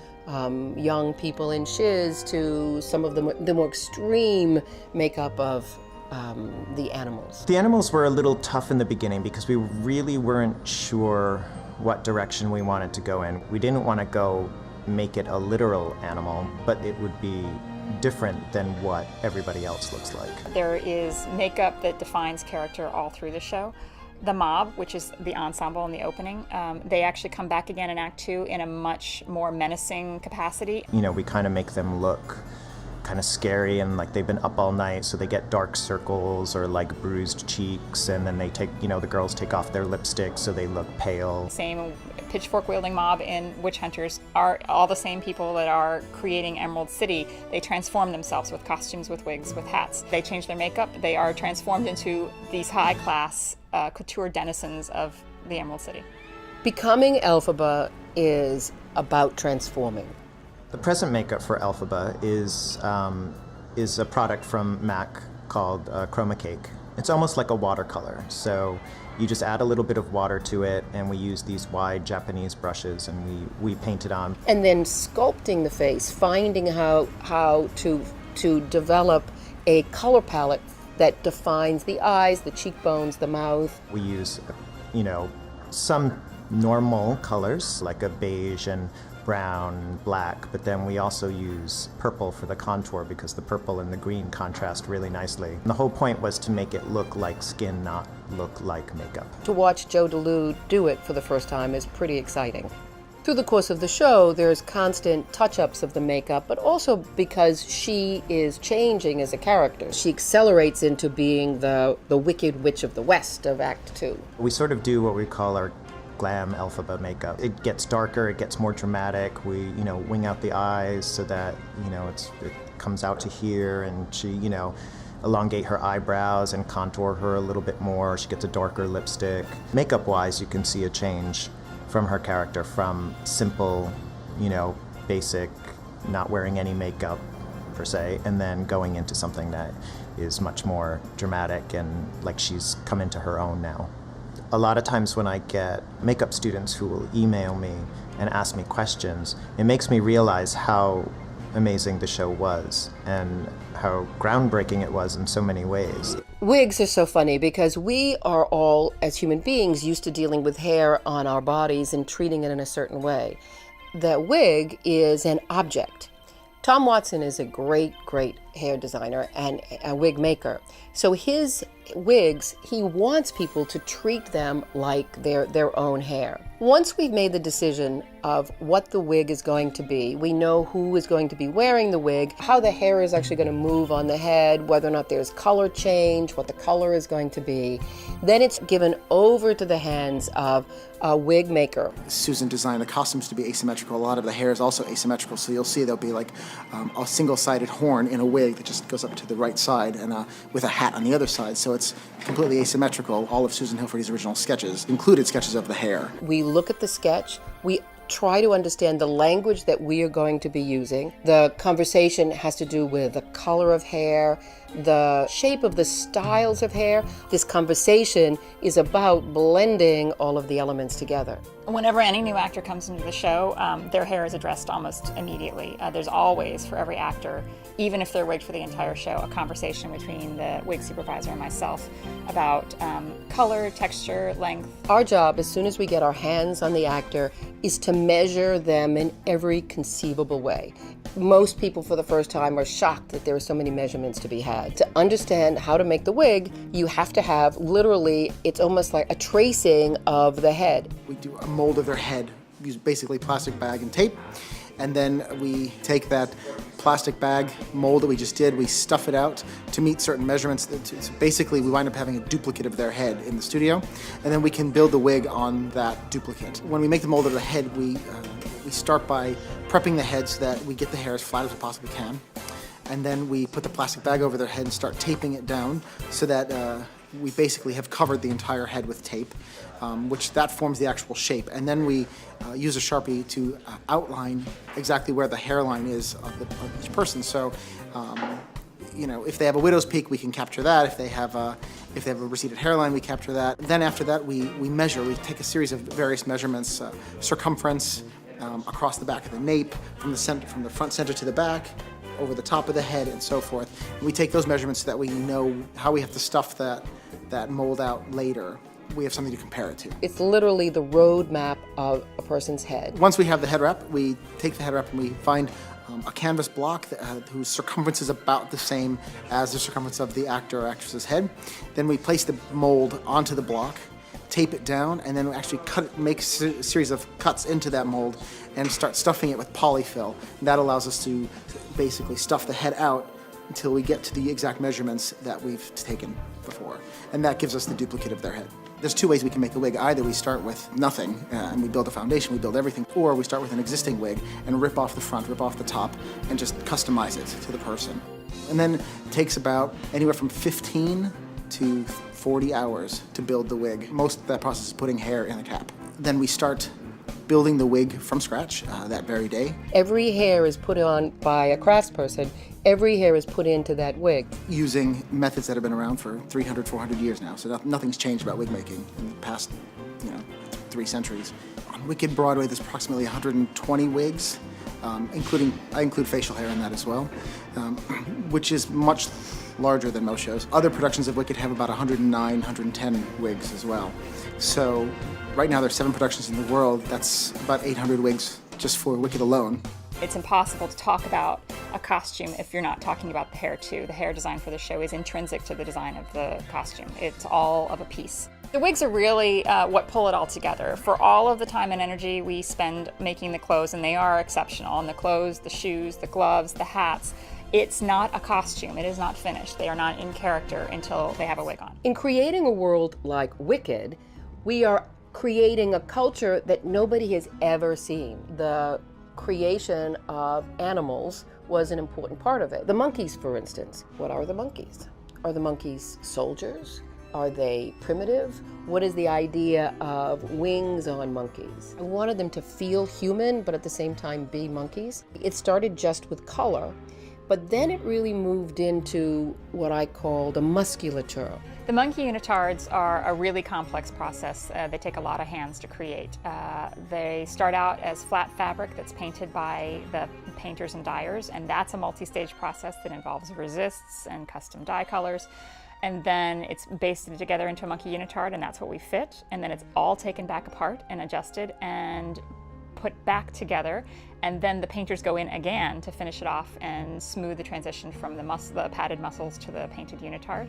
[SPEAKER 4] young people in shiz to some of the more extreme makeup of the animals.
[SPEAKER 23] The animals were a little tough in the beginning because we really weren't sure what direction we wanted to go in. We didn't want to go make it a literal animal, but it would be different than what everybody else looks like.
[SPEAKER 24] There is makeup that defines character all through the show. The mob, which is the ensemble in the opening, they actually come back again in Act 2 in a much more menacing capacity.
[SPEAKER 23] You know, we kind of make them look kind of scary and like they've been up all night, so they get dark circles or like bruised cheeks, and then they take, the girls take off their lipstick so they look pale.
[SPEAKER 24] Same pitchfork-wielding mob in Witch Hunters are all the same people that are creating Emerald City. They transform themselves with costumes, with wigs, with hats. They change their makeup. They are transformed into these high-class couture denizens of the Emerald City.
[SPEAKER 4] Becoming Elphaba is about transforming.
[SPEAKER 23] The present makeup for Elphaba is a product from MAC called Chroma Cake. It's almost like a watercolor. So you just add a little bit of water to it, and we use these wide Japanese brushes, and we paint it on.
[SPEAKER 4] And then sculpting the face, finding how to to develop a color palette that defines the eyes, the cheekbones, the mouth.
[SPEAKER 23] We use, some normal colors like a beige and brown, black, but then we also use purple for the contour because the purple and the green contrast really nicely. And the whole point was to make it look like skin, not look like makeup.
[SPEAKER 4] To watch Joe DeLude do it for the first time is pretty exciting. Through the course of the show, there's constant touch-ups of the makeup, but also because she is changing as a character. She accelerates into being the Wicked Witch of the West of Act 2.
[SPEAKER 23] We sort of do what we call our glam Elphaba makeup. It gets darker, it gets more dramatic. We, wing out the eyes so that, it comes out to here, and she, elongate her eyebrows and contour her a little bit more. She gets a darker lipstick. Makeup-wise, you can see a change from her character, from simple, basic, not wearing any makeup per se, and then going into something that is much more dramatic and like she's come into her own now. A lot of times when I get makeup students who will email me and ask me questions, it makes me realize how amazing the show was and how groundbreaking it was in so many ways.
[SPEAKER 4] Wigs are so funny because we are all, as human beings, used to dealing with hair on our bodies and treating it in a certain way. The wig is an object. Tom Watson is a great, great hair designer and a wig maker. So his wigs, he wants people to treat them like their own hair. Once we've made the decision of what the wig is going to be, we know who is going to be wearing the wig, how the hair is actually going to move on the head, whether or not there's color change, what the color is going to be. Then it's given over to the hands of a wig maker.
[SPEAKER 2] Susan designed the costumes to be asymmetrical. A lot of the hair is also asymmetrical, so you'll see there'll be like a single-sided horn in a wig that just goes up to the right side and with a hat on the other side, so it's completely asymmetrical. All of Susan Hilferty's original sketches included sketches of the hair.
[SPEAKER 4] We look at the sketch, we try to understand the language that we are going to be using. The conversation has to do with the color of hair, the shape of the styles of hair. This conversation is about blending all of the elements together.
[SPEAKER 24] Whenever any new actor comes into the show, their hair is addressed almost immediately. There's always, for every actor, even if they're wigged for the entire show, a conversation between the wig supervisor and myself about color, texture, length.
[SPEAKER 4] Our job, as soon as we get our hands on the actor, is to measure them in every conceivable way. Most people for the first time are shocked that there are so many measurements to be had. To understand how to make the wig, you have to have literally, it's almost like a tracing of the head.
[SPEAKER 2] We do a mold of their head, use basically plastic bag and tape, and then we take that plastic bag mold that we just did, we stuff it out to meet certain measurements. So basically, we wind up having a duplicate of their head in the studio, and then we can build the wig on that duplicate. When we make the mold of the head, we start by prepping the head so that we get the hair as flat as we possibly can, and then we put the plastic bag over their head and start taping it down so that we basically have covered the entire head with tape, which that forms the actual shape. And then we use a Sharpie to outline exactly where the hairline is of each person. So, if they have a widow's peak, we can capture that. If they have a receded hairline, we capture that. Then after that, we measure. We take a series of various measurements, circumference across the back of the nape, from the front center to the back, over the top of the head, and so forth. And we take those measurements so that we know how we have to stuff that mold out later. We have something to compare it to.
[SPEAKER 4] It's literally the road map of a person's head.
[SPEAKER 2] Once we have the head wrap, we take the head wrap and we find a canvas block whose circumference is about the same as the circumference of the actor or actress's head. Then we place the mold onto the block, tape it down, and then we actually make a series of cuts into that mold and start stuffing it with polyfill. And that allows us to basically stuff the head out until we get to the exact measurements that we've taken before. And that gives us the duplicate of their head. There's two ways we can make a wig. Either we start with nothing and we build a foundation, we build everything, or we start with an existing wig and rip off the front, rip off the top, and just customize it to the person. And then it takes about anywhere from 15 to 40 hours to build the wig. Most of that process is putting hair in a cap. Then we start building the wig from scratch that very day.
[SPEAKER 4] Every hair is put on by a craftsperson. Every hair is put into that wig.
[SPEAKER 2] Using methods that have been around for 300, 400 years now. So nothing's changed about wig making in the past, 3 centuries. On Wicked Broadway, there's approximately 120 wigs I include facial hair in that as well, which is much larger than most shows. Other productions of Wicked have about 109, 110 wigs as well. So right now there's 7 productions in the world. That's about 800 wigs just for Wicked alone.
[SPEAKER 24] It's impossible to talk about a costume if you're not talking about the hair too. The hair design for the show is intrinsic to the design of the costume. It's all of a piece. The wigs are really what pull it all together. For all of the time and energy we spend making the clothes, and they are exceptional, and the clothes, the shoes, the gloves, the hats, it's not a costume. It is not finished. They are not in character until they have a wig on.
[SPEAKER 4] In creating a world like Wicked, we are creating a culture that nobody has ever seen. The creation of animals was an important part of it. The monkeys, for instance. What are the monkeys? Are the monkeys soldiers? Are they primitive? What is the idea of wings on monkeys? I wanted them to feel human, but at the same time be monkeys. It started just with color, but then it really moved into what I call the musculature.
[SPEAKER 24] The monkey unitards are a really complex process. They take a lot of hands to create. They start out as flat fabric that's painted by the painters and dyers, and that's a multi-stage process that involves resists and custom dye colors. And then it's basted together into a monkey unitard, and that's what we fit. And then it's all taken back apart and adjusted and put back together. And then the painters go in again to finish it off and smooth the transition from the padded muscles to the painted unitard.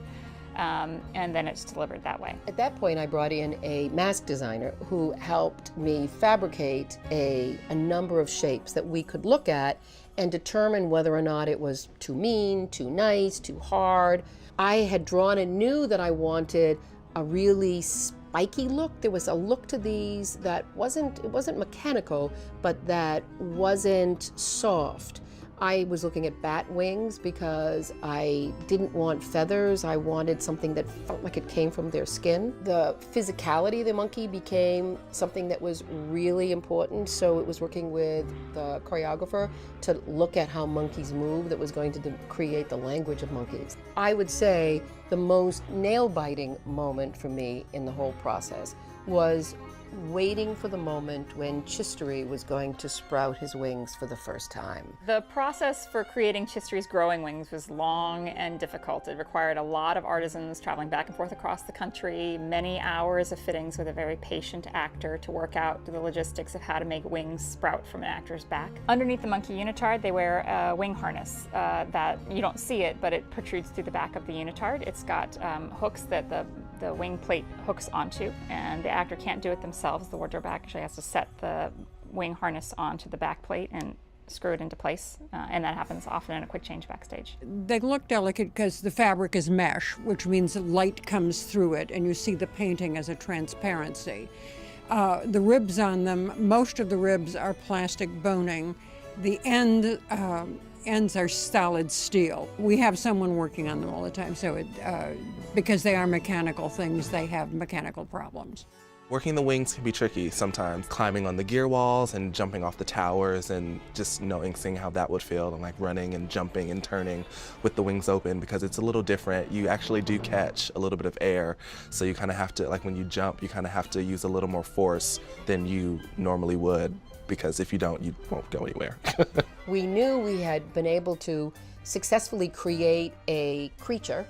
[SPEAKER 24] And then it's delivered that way.
[SPEAKER 4] At that point, I brought in a mask designer who helped me fabricate a number of shapes that we could look at and determine whether or not it was too mean, too nice, too hard. I had drawn and knew that I wanted a really spiky look. There was a look to these that it wasn't mechanical, but that wasn't soft. I was looking at bat wings because I didn't want feathers. I wanted something that felt like it came from their skin. The physicality of the monkey became something that was really important, so it was working with the choreographer to look at how monkeys move that was going to create the language of monkeys. I would say the most nail-biting moment for me in the whole process was waiting for the moment when Chistery was going to sprout his wings for the first time.
[SPEAKER 24] The process for creating Chistery's growing wings was long and difficult. It required a lot of artisans traveling back and forth across the country, many hours of fittings with a very patient actor to work out the logistics of how to make wings sprout from an actor's back. Underneath the monkey unitard, they wear a wing harness that you don't see it, but it protrudes through the back of the unitard. It's got hooks that the wing plate hooks onto, and the actor can't do it themselves. The wardrobe actually has to set the wing harness onto the back plate and screw it into place, and that happens often in a quick change backstage.
[SPEAKER 3] They look delicate because the fabric is mesh, which means light comes through it, and you see the painting as a transparency. The ribs on them, most of the ribs are plastic boning. The ends are solid steel. We have someone working on them all the time, so because they are mechanical things, they have mechanical problems.
[SPEAKER 6] Working the wings can be tricky sometimes, climbing on the gear walls and jumping off the towers and just seeing how that would feel, and like running and jumping and turning with the wings open, because it's a little different. You actually do catch a little bit of air, so you kind of have to, like when you jump, you kind of have to use a little more force than you normally would, because if you don't, you won't go anywhere.
[SPEAKER 4] We knew we had been able to successfully create a creature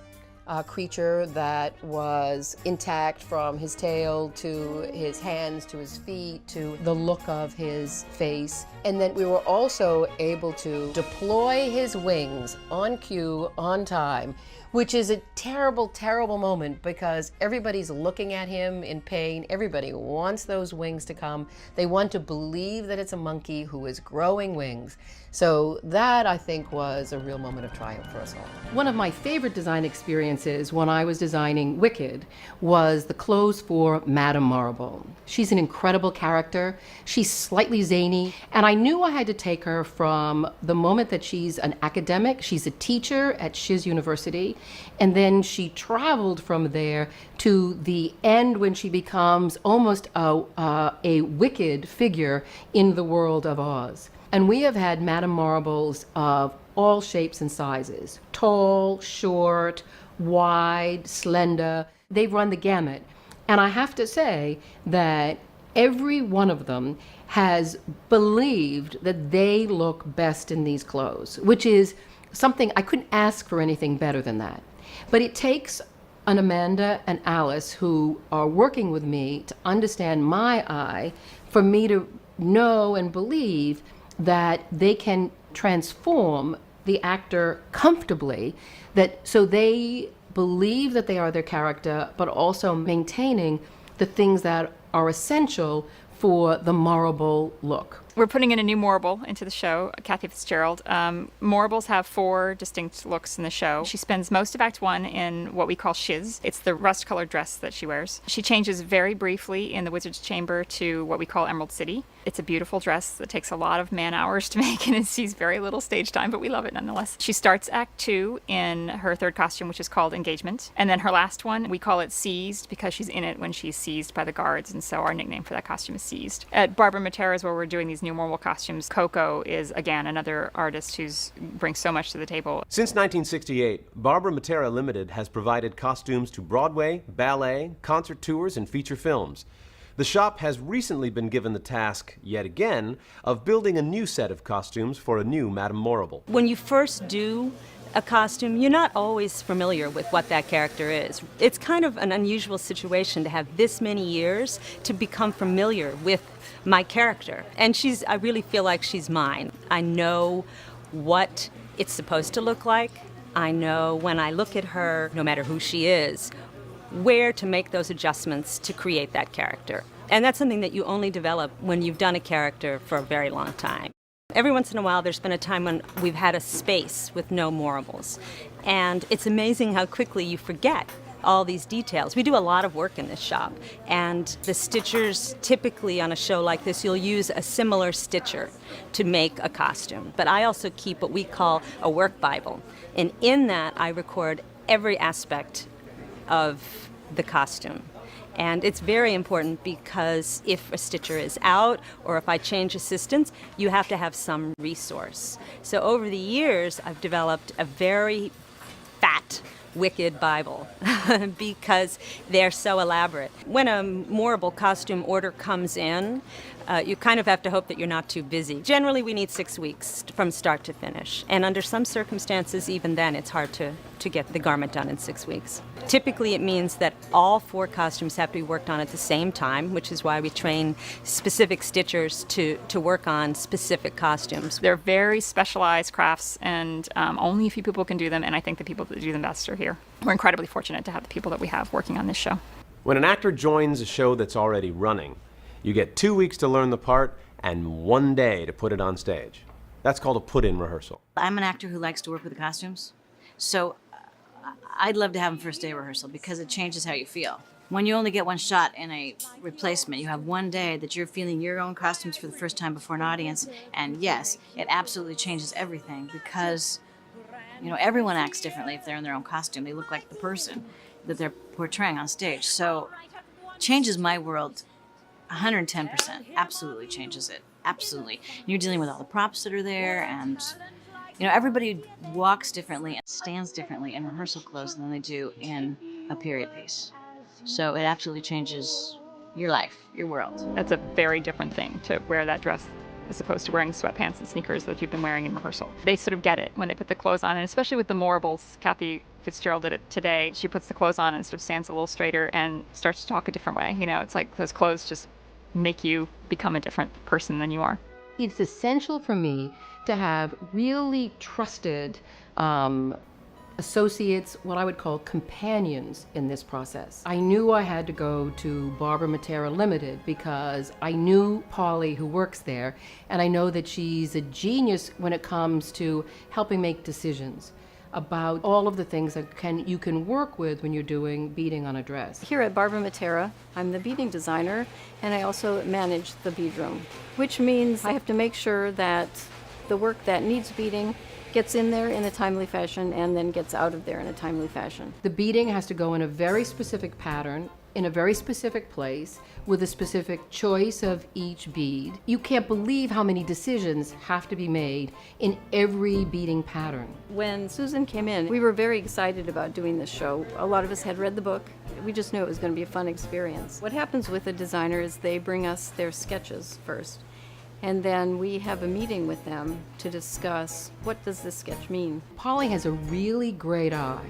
[SPEAKER 4] that was intact from his tail to his hands to his feet to the look of his face. And then we were also able to deploy his wings on cue, on time, which is a terrible, terrible moment because everybody's looking at him in pain. Everybody wants those wings to come. They want to believe that it's a monkey who is growing wings. So that, I think, was a real moment of triumph for us all. One of my favorite design experiences when I was designing Wicked was the clothes for Madame Marble. She's an incredible character. She's slightly zany, and I knew I had to take her from the moment that she's an academic, she's a teacher at Shiz University, and then she traveled from there to the end when she becomes almost a wicked figure in the world of Oz. And we have had Madame Marbles of all shapes and sizes, tall, short, wide, slender. They've run the gamut. And I have to say that every one of them has believed that they look best in these clothes, which is something I couldn't ask for anything better than that. But it takes an Amanda and Alice who are working with me to understand my eye for me to know and believe that they can transform the actor comfortably, that so they believe that they are their character, but also maintaining the things that are essential for the Morrible look.
[SPEAKER 24] We're putting in a new Morrible into the show, Kathy Fitzgerald. Morribles have 4 distinct looks in the show. She spends most of Act 1 in what we call shiz. It's the rust-colored dress that she wears. She changes very briefly in the Wizard's Chamber to what we call Emerald City. It's a beautiful dress that takes a lot of man-hours to make, and it sees very little stage time, but we love it nonetheless. She starts Act 2 in her 3rd costume, which is called Engagement. And then her last one, we call it Seized, because she's in it when she's seized by the guards, and so our nickname for that costume is Seized. At Barbara Matera's, where we're doing these new Morrible costumes, Coco is, again, another artist who brings so much to the table.
[SPEAKER 7] Since 1968, Barbara Matera Limited has provided costumes to Broadway, ballet, concert tours, and feature films. The shop has recently been given the task, yet again, of building a new set of costumes for a new Madame Morrible.
[SPEAKER 8] When you first do a costume, you're not always familiar with what that character is. It's kind of an unusual situation to have this many years to become familiar with my character. And I really feel like she's mine. I know what it's supposed to look like. I know when I look at her, no matter who she is, where to make those adjustments to create that character. And that's something that you only develop when you've done a character for a very long time. Every once in a while, there's been a time when we've had a space with no Morribles. And it's amazing how quickly you forget all these details. We do a lot of work in this shop, and the stitchers, typically on a show like this, you'll use a similar stitcher to make a costume. But I also keep what we call a work Bible. And in that, I record every aspect of the costume. And it's very important because if a stitcher is out or if I change assistants, you have to have some resource. So over the years, I've developed a very fat Wicked Bible because they're so elaborate. When a Morrible costume order comes in, you kind of have to hope that you're not too busy. Generally, we need 6 weeks from start to finish. And under some circumstances, even then, it's hard to get the garment done in 6 weeks. Typically, it means that all 4 costumes have to be worked on at the same time, which is why we train specific stitchers to work on specific costumes.
[SPEAKER 24] They're very specialized crafts, and only a few people can do them, and I think the people that do them best are here. We're incredibly fortunate to have the people that we have working on this show.
[SPEAKER 7] When an actor joins a show that's already running, you get 2 weeks to learn the part and 1 day to put it on stage. That's called a put-in rehearsal.
[SPEAKER 9] I'm an actor who likes to work with the costumes, so I'd love to have them first day rehearsal because it changes how you feel. When you only get 1 shot in a replacement, you have 1 day that you're feeling your own costumes for the first time before an audience, and yes, it absolutely changes everything because, you know, everyone acts differently if they're in their own costume. They look like the person that they're portraying on stage. So changes my world 110%. Absolutely changes it. Absolutely. You're dealing with all the props that are there, and you know, everybody walks differently and stands differently in rehearsal clothes than they do in a period piece. So it absolutely changes your life, your world.
[SPEAKER 24] That's a very different thing to wear that dress as opposed to wearing sweatpants and sneakers that you've been wearing in rehearsal. They sort of get it when they put the clothes on, and especially with the Morribles. Kathy Fitzgerald did it today. She puts the clothes on and sort of stands a little straighter and starts to talk a different way. You know, it's like those clothes just make you become a different person than you are.
[SPEAKER 4] It's essential for me to have really trusted associates, what I would call companions in this process. I knew I had to go to Barbara Matera Limited because I knew Polly, who works there, and I know that she's a genius when it comes to helping make decisions about all of the things that you can work with when you're doing beading on a dress.
[SPEAKER 12] Here at Barbara Matera, I'm the beading designer, and I also manage the bead room, which means I have to make sure that the work that needs beading gets in there in a timely fashion and then gets out of there in a timely fashion.
[SPEAKER 4] The beading has to go in a very specific pattern, in a very specific place, with a specific choice of each bead. You can't believe how many decisions have to be made in every beading pattern.
[SPEAKER 12] When Susan came in, we were very excited about doing this show. A lot of us had read the book. We just knew it was going to be a fun experience. What happens with a designer is they bring us their sketches first. And then we have a meeting with them to discuss, what does this sketch mean?
[SPEAKER 4] Polly has a really great eye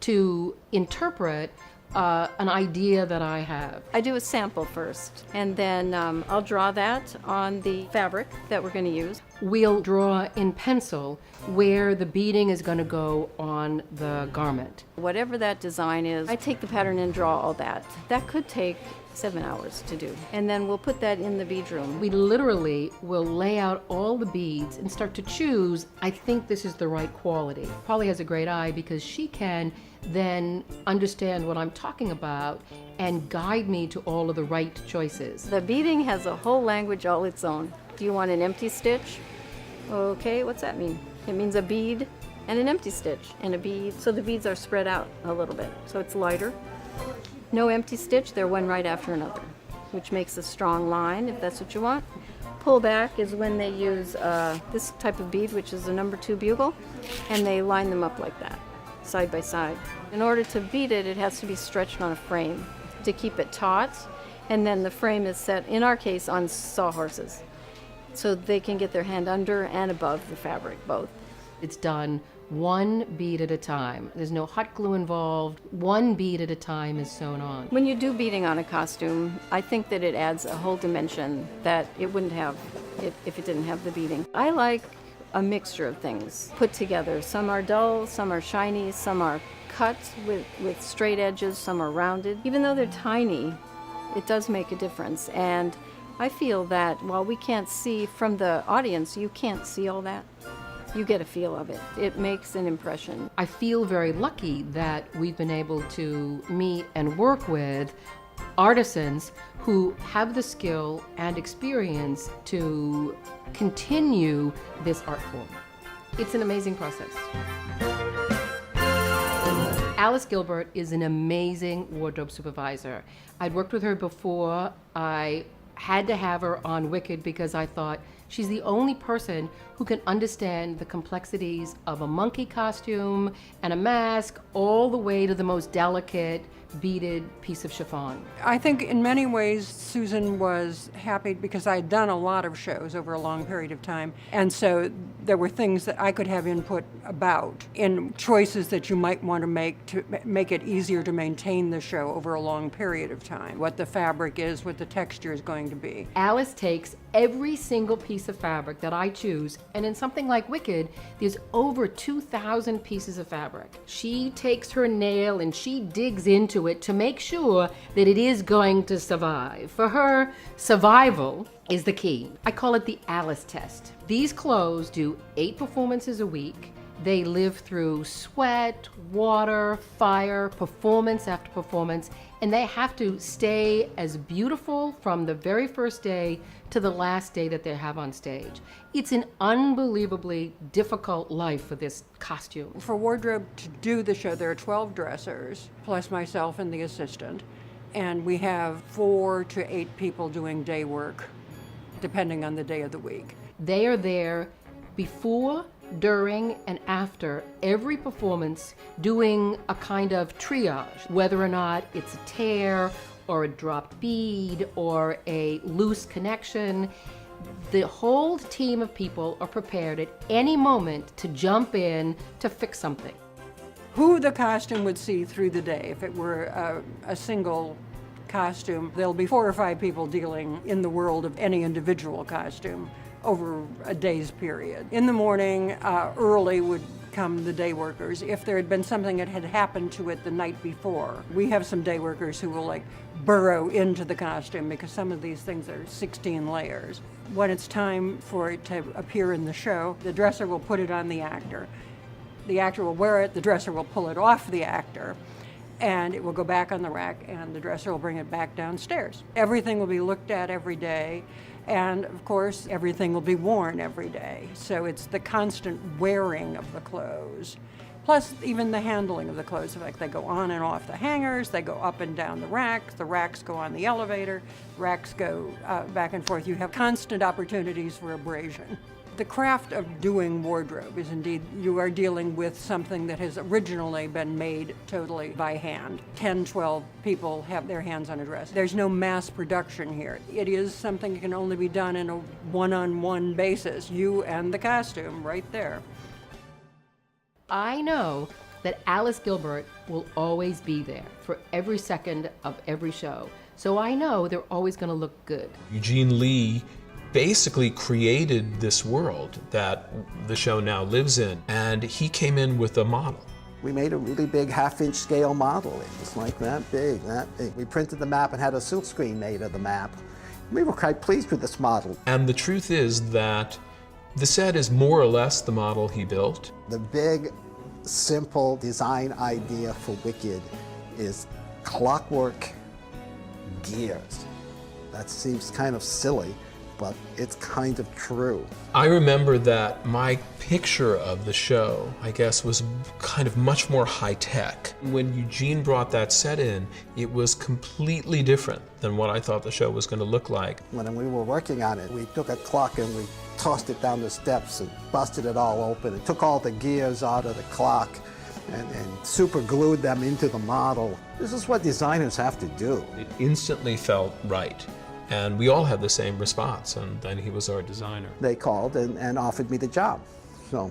[SPEAKER 4] to interpret an idea that I have.
[SPEAKER 12] I do a sample first, and then I'll draw that on the fabric that we're going to use.
[SPEAKER 4] We'll draw in pencil where the beading is going to go on the garment.
[SPEAKER 12] Whatever that design is, I take the pattern and draw all that. That could take 7 hours to do. And then we'll put that in the bead room.
[SPEAKER 4] We literally will lay out all the beads and start to choose, I think this is the right quality. Polly has a great eye because she can then understand what I'm talking about and guide me to all of the right choices.
[SPEAKER 12] The beading has a whole language all its own. Do you want an empty stitch? Okay, what's that mean? It means a bead and an empty stitch and a bead. So the beads are spread out a little bit, so it's lighter. No empty stitch, they're one right after another, which makes a strong line if that's what you want. Pull back is when they use this type of bead, which is a number 2 bugle, and they line them up like that, side by side. In order to bead it, it has to be stretched on a frame to keep it taut, and then the frame is set, in our case, on sawhorses, so they can get their hand under and above the fabric, both.
[SPEAKER 4] It's done one bead at a time. There's no hot glue involved. One bead at a time is sewn on.
[SPEAKER 12] When you do beading on a costume, I think that it adds a whole dimension that it wouldn't have if it didn't have the beading. I like a mixture of things put together. Some are dull, some are shiny, some are cut with straight edges, some are rounded. Even though they're tiny, it does make a difference. And I feel that while we can't see from the audience, you can't see all that. You get a feel of it. It makes an impression.
[SPEAKER 4] I feel very lucky that we've been able to meet and work with artisans who have the skill and experience to continue this art form. It's an amazing process. Alice Gilbert is an amazing wardrobe supervisor. I'd worked with her before. I had to have her on Wicked because I thought she's the only person who can understand the complexities of a monkey costume and a mask, all the way to the most delicate beaded piece of chiffon.
[SPEAKER 3] I think in many ways Susan was happy because I'd done a lot of shows over a long period of time, and so there were things that I could have input about in choices that you might want to make it easier to maintain the show over a long period of time. What the fabric is, what the texture is going to be.
[SPEAKER 4] Alice takes every single piece of fabric that I choose, and in something like Wicked, there's over 2,000 pieces of fabric. She takes her nail and she digs into it to make sure that it is going to survive. For her, survival is the key. I call it the Alice test. These clothes do 8 performances a week. They live through sweat, water, fire, performance after performance, and they have to stay as beautiful from the very first day to the last day that they have on stage. It's an unbelievably difficult life for this costume.
[SPEAKER 3] For wardrobe to do the show, there are 12 dressers, plus myself and the assistant, and we have 4 to 8 people doing day work, depending on the day of the week.
[SPEAKER 4] They are there before, during, and after every performance, doing a kind of triage, whether or not it's a tear or a dropped bead or a loose connection. The whole team of people are prepared at any moment to jump in to fix something.
[SPEAKER 3] Who the costume would see through the day, if it were a single costume, there'll be 4 or 5 people dealing in the world of any individual costume over a day's period. In the morning, early would come the day workers. If there had been something that had happened to it the night before, we have some day workers who will burrow into the costume because some of these things are 16 layers. When it's time for it to appear in the show, the dresser will put it on the actor. The actor will wear it, the dresser will pull it off the actor, and it will go back on the rack, and the dresser will bring it back downstairs. Everything will be looked at every day, and of course, everything will be worn every day. So it's the constant wearing of the clothes. Plus, even the handling of the clothes. Like they go on and off the hangers, they go up and down the racks go on the elevator, racks go back and forth. You have constant opportunities for abrasion. The craft of doing wardrobe is indeed, you are dealing with something that has originally been made totally by hand. 10, 12 people have their hands on a dress. There's no mass production here. It is something that can only be done in a one-on-one basis, you and the costume right there.
[SPEAKER 4] I know that Alice Gilbert will always be there for every second of every show. So I know they're always going to look good.
[SPEAKER 1] Eugene Lee basically created this world that the show now lives in, and he came in with a model.
[SPEAKER 10] We made a really big half-inch scale model. It was like that big, that big. We printed the map and had a silkscreen made of the map. We were quite pleased with this model.
[SPEAKER 1] And the truth is that the set is more or less the model he built.
[SPEAKER 10] The big, simple design idea for Wicked is clockwork gears. That seems kind of silly, but it's kind of true.
[SPEAKER 1] I remember that my picture of the show, I guess, was kind of much more high-tech. When Eugene brought that set in, it was completely different than what I thought the show was going to look like.
[SPEAKER 10] When we were working on it, we took a clock and we tossed it down the steps and busted it all open and took all the gears out of the clock and super glued them into the model. This is what designers have to do.
[SPEAKER 1] It instantly felt right. And we all had the same response, and then he was our designer.
[SPEAKER 10] They called and offered me the job. So,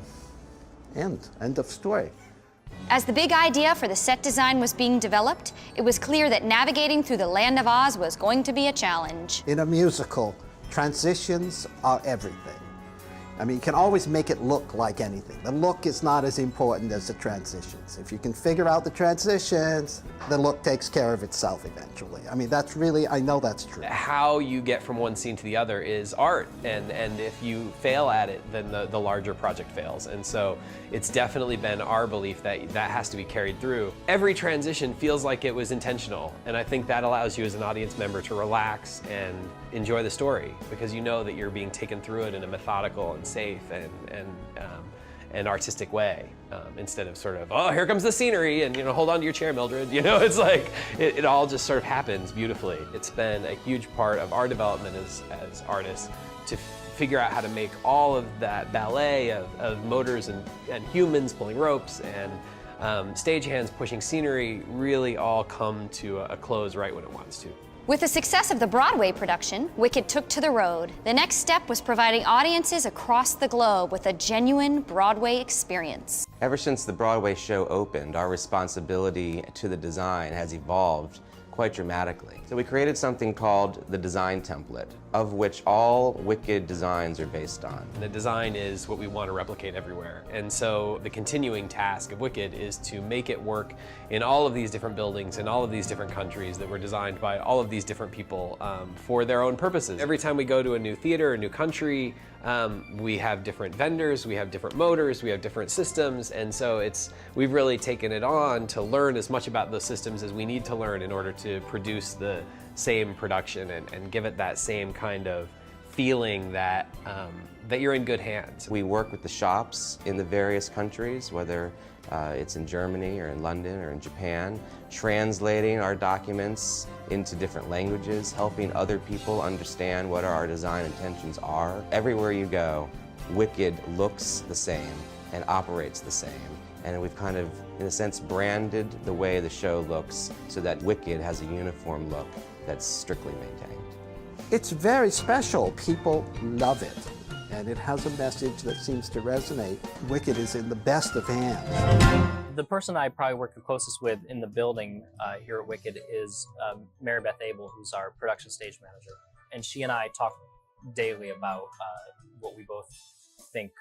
[SPEAKER 10] end of story.
[SPEAKER 11] As the big idea for the set design was being developed, it was clear that navigating through the Land of Oz was going to be a challenge.
[SPEAKER 10] In a musical, transitions are everything. I mean, you can always make it look like anything. The look is not as important as the transitions. If you can figure out the transitions, the look takes care of itself eventually. I mean, that's really, I know that's true.
[SPEAKER 13] How you get from one scene to the other is art, and if you fail at it, then the larger project fails. And so it's definitely been our belief that that has to be carried through. Every transition feels like it was intentional, and I think that allows you as an audience member to relax and enjoy the story, because you know that you're being taken through it in a methodical and safe and artistic way, instead of sort of, oh, here comes the scenery, and hold on to your chair, Mildred. It's like it all just sort of happens beautifully. It's been a huge part of our development as artists to figure out how to make all of that ballet of motors and humans pulling ropes and stagehands pushing scenery really all come to a close right when it wants to.
[SPEAKER 11] With the success of the Broadway production, Wicked took to the road. The next step was providing audiences across the globe with a genuine Broadway experience.
[SPEAKER 14] Ever since the Broadway show opened, our responsibility to the design has evolved quite dramatically. So we created something called the design template, of which all Wicked designs are based on.
[SPEAKER 13] The design is what we want to replicate everywhere. And so the continuing task of Wicked is to make it work in all of these different buildings, in all of these different countries that were designed by all of these different people for their own purposes. Every time we go to a new theater, a new country, we have different vendors, we have different motors, we have different systems, and so we've really taken it on to learn as much about those systems as we need to learn in order to produce the same production and give it that same kind of feeling that you're in good hands.
[SPEAKER 14] We work with the shops in the various countries, whether it's in Germany or in London or in Japan, translating our documents into different languages, helping other people understand what our design intentions are. Everywhere you go, Wicked looks the same and operates the same. And we've kind of, in a sense, branded the way the show looks so that Wicked has a uniform look that's strictly maintained.
[SPEAKER 10] It's very special. People love it. And it has a message that seems to resonate. Wicked is in the best of hands.
[SPEAKER 25] The person I probably work the closest with in the building here at Wicked is Mary Beth Abel, who's our production stage manager. And she and I talk daily about what we both think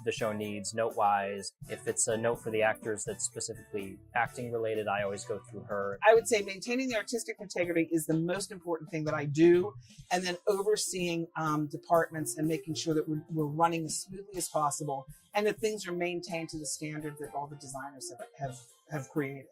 [SPEAKER 25] the show needs, note-wise. If it's a note for the actors that's specifically acting related, I always go through her.
[SPEAKER 26] I would say maintaining the artistic integrity is the most important thing that I do, and then overseeing departments and making sure that we're running as smoothly as possible and that things are maintained to the standard that all the designers have created.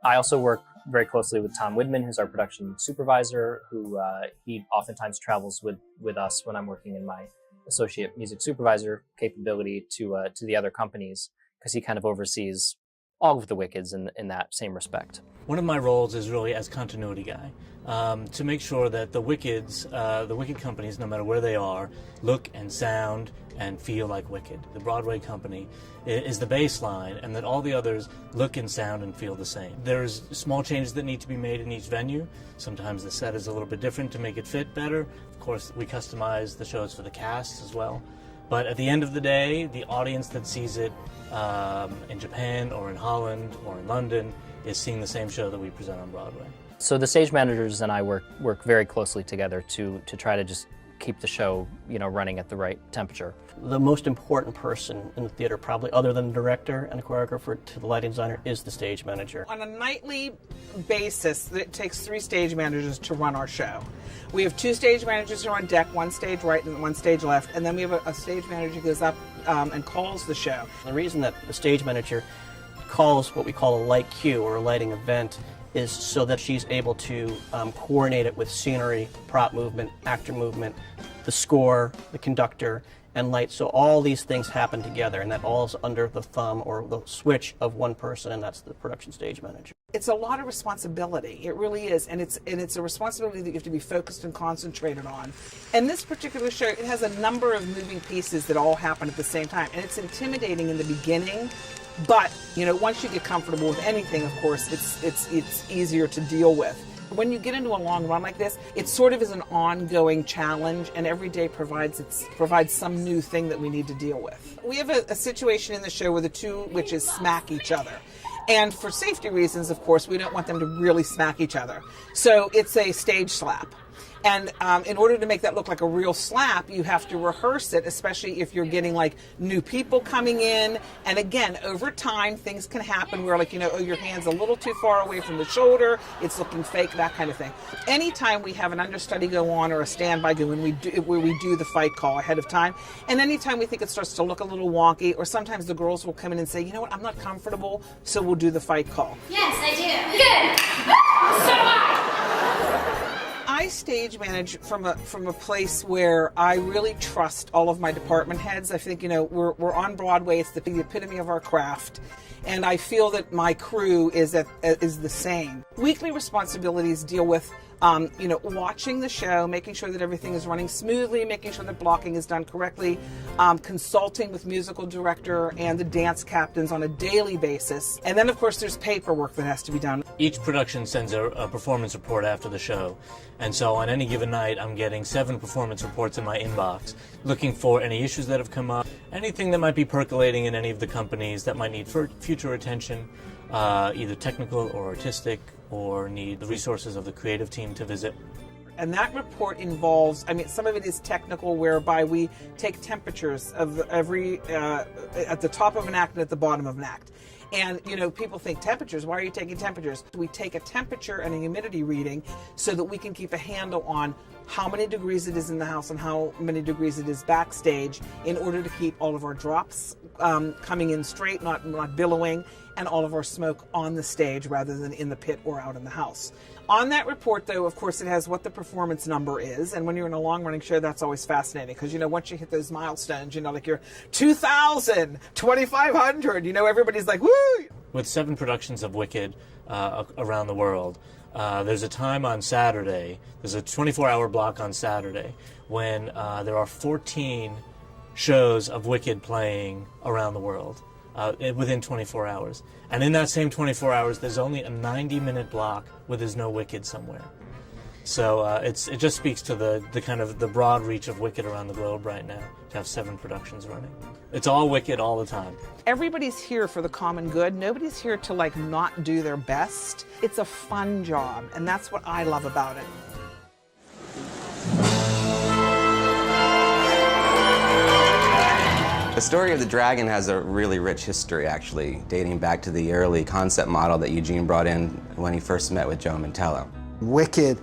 [SPEAKER 25] I also work very closely with Tom Widman, who's our production supervisor, who he oftentimes travels with us when I'm working in my associate music supervisor capability to the other companies, because he kind of oversees all of the Wickeds in that same respect.
[SPEAKER 15] One of my roles is really as continuity guy, to make sure that the Wicked companies, no matter where they are, look and sound and feel like Wicked. The Broadway company is the baseline, and that all the others look and sound and feel the same. There's small changes that need to be made in each venue. Sometimes the set is a little bit different to make it fit better. Of course, we customize the shows for the cast as well. But at the end of the day, the audience that sees it in Japan or in Holland or in London is seeing the same show that we present on Broadway.
[SPEAKER 25] So the stage managers and I work very closely together to try to just keep the show, running at the right temperature.
[SPEAKER 16] The most important person in the theater, probably other than the director and a choreographer to the lighting designer, is the stage manager.
[SPEAKER 26] On a nightly basis, it takes 3 stage managers to run our show. We have 2 stage managers who are on deck, 1 stage right and 1 stage left, and then we have a stage manager who goes up and calls the show.
[SPEAKER 16] The reason that the stage manager calls what we call a light cue or a lighting event is so that she's able to coordinate it with scenery, prop movement, actor movement, the score, the conductor, and light. So all these things happen together, and that all is under the thumb or the switch of one person, and that's the production stage manager.
[SPEAKER 26] It's a lot of responsibility. It really is, and it's a responsibility that you have to be focused and concentrated on. And this particular show, it has a number of moving pieces that all happen at the same time, and it's intimidating in the beginning. But once you get comfortable with anything, of course, it's easier to deal with. When you get into a long run like this, it sort of is an ongoing challenge, and every day provides some new thing that we need to deal with. We have a situation in the show where the 2 witches smack each other. And for safety reasons, of course, we don't want them to really smack each other. So it's a stage slap. And in order to make that look like a real slap, you have to rehearse it, especially if you're getting new people coming in. And again, over time, things can happen where your hand's a little too far away from the shoulder, it's looking fake, that kind of thing. Anytime we have an understudy go on or a standby go in, where we do the fight call ahead of time. And anytime we think it starts to look a little wonky, or sometimes the girls will come in and say, you know what, I'm not comfortable, so we'll do the fight call.
[SPEAKER 11] Yes, I do. Good. So do I.
[SPEAKER 26] I stage manage from a place where I really trust all of my department heads. I think we're on Broadway. It's the epitome of our craft, and I feel that my crew is the same. Weekly responsibilities deal with watching the show, making sure that everything is running smoothly, making sure that blocking is done correctly, consulting with musical director and the dance captains on a daily basis. And then, of course, there's paperwork that has to be done.
[SPEAKER 15] Each production sends a performance report after the show, and so on any given night I'm getting 7 performance reports in my inbox, looking for any issues that have come up, anything that might be percolating in any of the companies that might need future attention, either technical or artistic, or need the resources of the creative team to visit.
[SPEAKER 26] And that report involves, some of it is technical, whereby we take temperatures of every, at the top of an act and at the bottom of an act. And, people think temperatures, why are you taking temperatures? We take a temperature and a humidity reading so that we can keep a handle on how many degrees it is in the house and how many degrees it is backstage, in order to keep all of our drops coming in straight, not billowing, and all of our smoke on the stage rather than in the pit or out in the house. On that report, though, of course, it has what the performance number is, and when you're in a long-running show, that's always fascinating, because, once you hit those milestones, like you're 2,000, 2,500, everybody's like, woo!
[SPEAKER 15] With 7 productions of Wicked around the world, there's a time on Saturday, there's a 24-hour block on Saturday, when there are 14 shows of Wicked playing around the world. Within 24 hours. And in that same 24 hours, there's only a 90-minute block where there's no Wicked somewhere. So it just speaks to the kind of the broad reach of Wicked around the globe right now, to have 7 productions running. It's all Wicked all the time.
[SPEAKER 26] Everybody's here for the common good. Nobody's here to not do their best. It's a fun job, and that's what I love about it.
[SPEAKER 14] The story of the dragon has a really rich history, actually, dating back to the early concept model that Eugene brought in when he first met with Joe Mantello.
[SPEAKER 10] Wicked,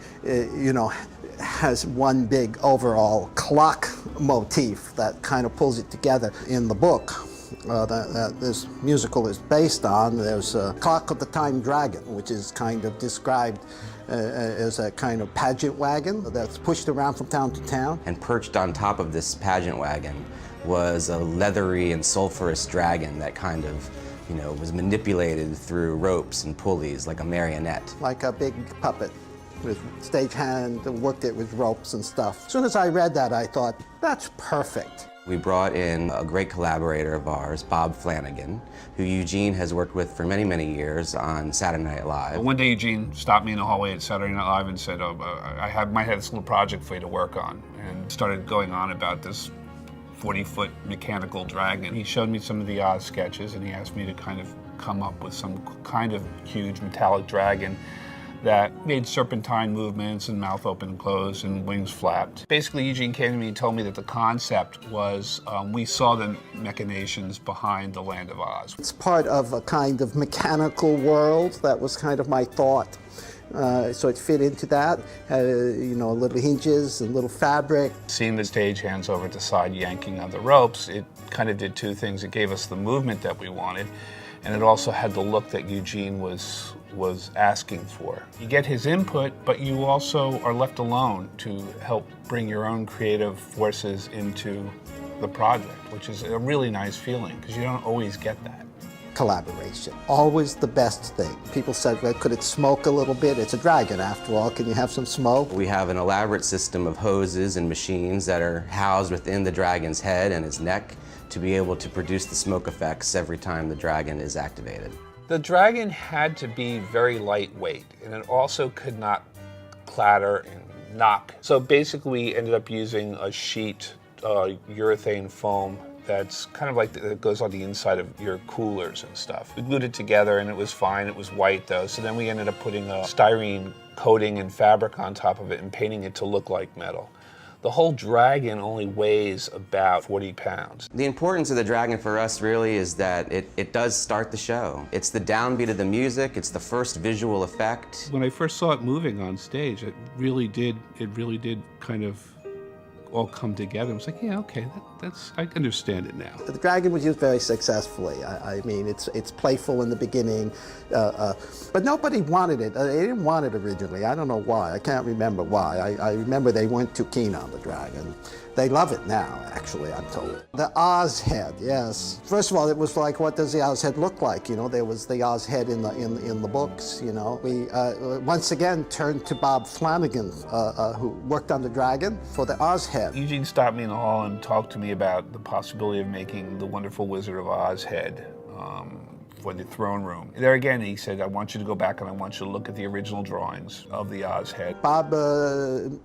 [SPEAKER 10] has one big overall clock motif that kind of pulls it together. In the book, that this musical is based on, there's a Clock of the Time Dragon, which is kind of described as a kind of pageant wagon that's pushed around from town to town.
[SPEAKER 14] And perched on top of this pageant wagon was a leathery and sulfurous dragon that kind of, was manipulated through ropes and pulleys like a marionette.
[SPEAKER 10] Like a big puppet with stagehand that worked it with ropes and stuff. As soon as I read that, I thought, that's perfect.
[SPEAKER 14] We brought in a great collaborator of ours, Bob Flanagan, who Eugene has worked with for many, many years on Saturday Night Live.
[SPEAKER 5] One day Eugene stopped me in the hallway at Saturday Night Live and said, might have this little project for you to work on, and started going on about this 40-foot mechanical dragon. He showed me some of the Oz sketches, and he asked me to kind of come up with some kind of huge metallic dragon that made serpentine movements and mouth open and closed and wings flapped. Basically, Eugene came to me and told me that the concept was, we saw the machinations behind the Land of Oz.
[SPEAKER 10] It's part of a kind of mechanical world. That was kind of my thought. So it fit into that, little hinges and little fabric.
[SPEAKER 5] Seeing the stagehands over at the side yanking on the ropes, it kind of did two things. It gave us the movement that we wanted, and it also had the look that Eugene was asking for. You get his input, but you also are left alone to help bring your own creative forces into the project, which is a really nice feeling, because you don't always get that.
[SPEAKER 10] Collaboration, always the best thing. People said, well, could it smoke a little bit? It's a dragon, after all. Can you have some smoke?
[SPEAKER 14] We have an elaborate system of hoses and machines that are housed within the dragon's head and its neck to be able to produce the smoke effects every time the dragon is activated.
[SPEAKER 5] The dragon had to be very lightweight, and it also could not clatter and knock. So basically we ended up using a sheet, urethane foam, that's kind of like that goes on the inside of your coolers and stuff. We glued it together and it was fine. It was white though. So then we ended up putting a styrene coating and fabric on top of it and painting it to look like metal. The whole dragon only weighs about 40 pounds.
[SPEAKER 14] The importance of the dragon for us really is that it does start the show. It's the downbeat of the music, it's the first visual effect.
[SPEAKER 5] When I first saw it moving on stage, it really did kind of all come together. I was like, yeah, okay, I understand it now.
[SPEAKER 10] The dragon was used very successfully. I mean, it's playful in the beginning, but nobody wanted it. They didn't want it originally. I don't know why. I can't remember why. I remember they weren't too keen on the dragon. They love it now, actually, I'm told. The Oz head, yes. First of all, it was like, what does the Oz head look like? There was the Oz head in the books. We once again turned to Bob Flanagan, who worked on the dragon, for the Oz head.
[SPEAKER 5] Eugene stopped me in the hall and talked to me about the possibility of making the Wonderful Wizard of Oz head for the throne room. There again, he said, I want you to go back and I want you to look at the original drawings of the Oz head.
[SPEAKER 10] Bob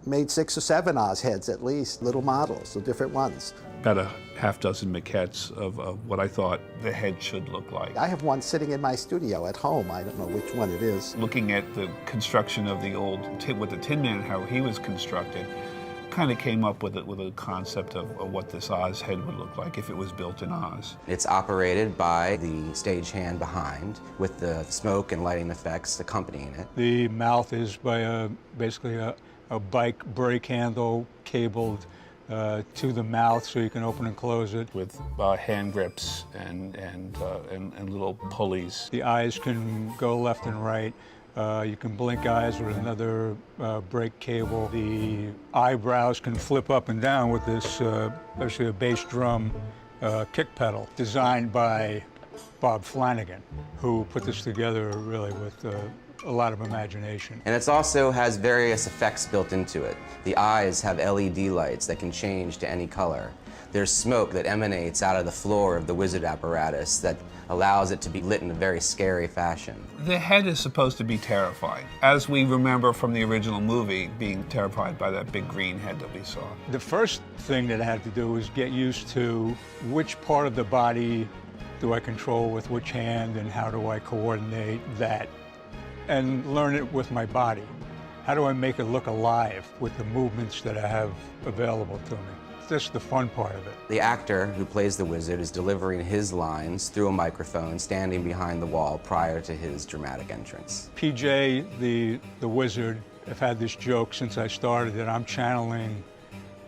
[SPEAKER 10] made 6 or 7 Oz heads at least, little models of different ones.
[SPEAKER 5] About a half dozen maquettes of what I thought the head should look like.
[SPEAKER 10] I have one sitting in my studio at home. I don't know which one it is.
[SPEAKER 5] Looking at the construction of the old, with the Tin Man, how he was constructed, kind of came up with a concept of what this Oz head would look like if it was built in Oz.
[SPEAKER 14] It's operated by the stagehand behind with the smoke and lighting effects accompanying it.
[SPEAKER 17] The mouth is by basically a bike brake handle cabled to the mouth so you can open and close it.
[SPEAKER 5] With hand grips and little pulleys.
[SPEAKER 17] The eyes can go left and right. You can blink eyes with another brake cable. The eyebrows can flip up and down with this, actually a bass drum kick pedal designed by Bob Flanagan, who put this together really with a lot of imagination.
[SPEAKER 14] And it also has various effects built into it. The eyes have LED lights that can change to any color. There's smoke that emanates out of the floor of the wizard apparatus that allows it to be lit in a very scary fashion.
[SPEAKER 5] The head is supposed to be terrifying, as we remember from the original movie, being terrified by that big green head that we saw.
[SPEAKER 17] The first thing that I had to do was get used to which part of the body do I control with which hand and how do I coordinate that, and learn it with my body. How do I make it look alive with the movements that I have available to me? That's the fun part of it.
[SPEAKER 14] The actor who plays the wizard is delivering his lines through a microphone standing behind the wall prior to his dramatic entrance.
[SPEAKER 17] PJ, the wizard, have had this joke since I started that I'm channeling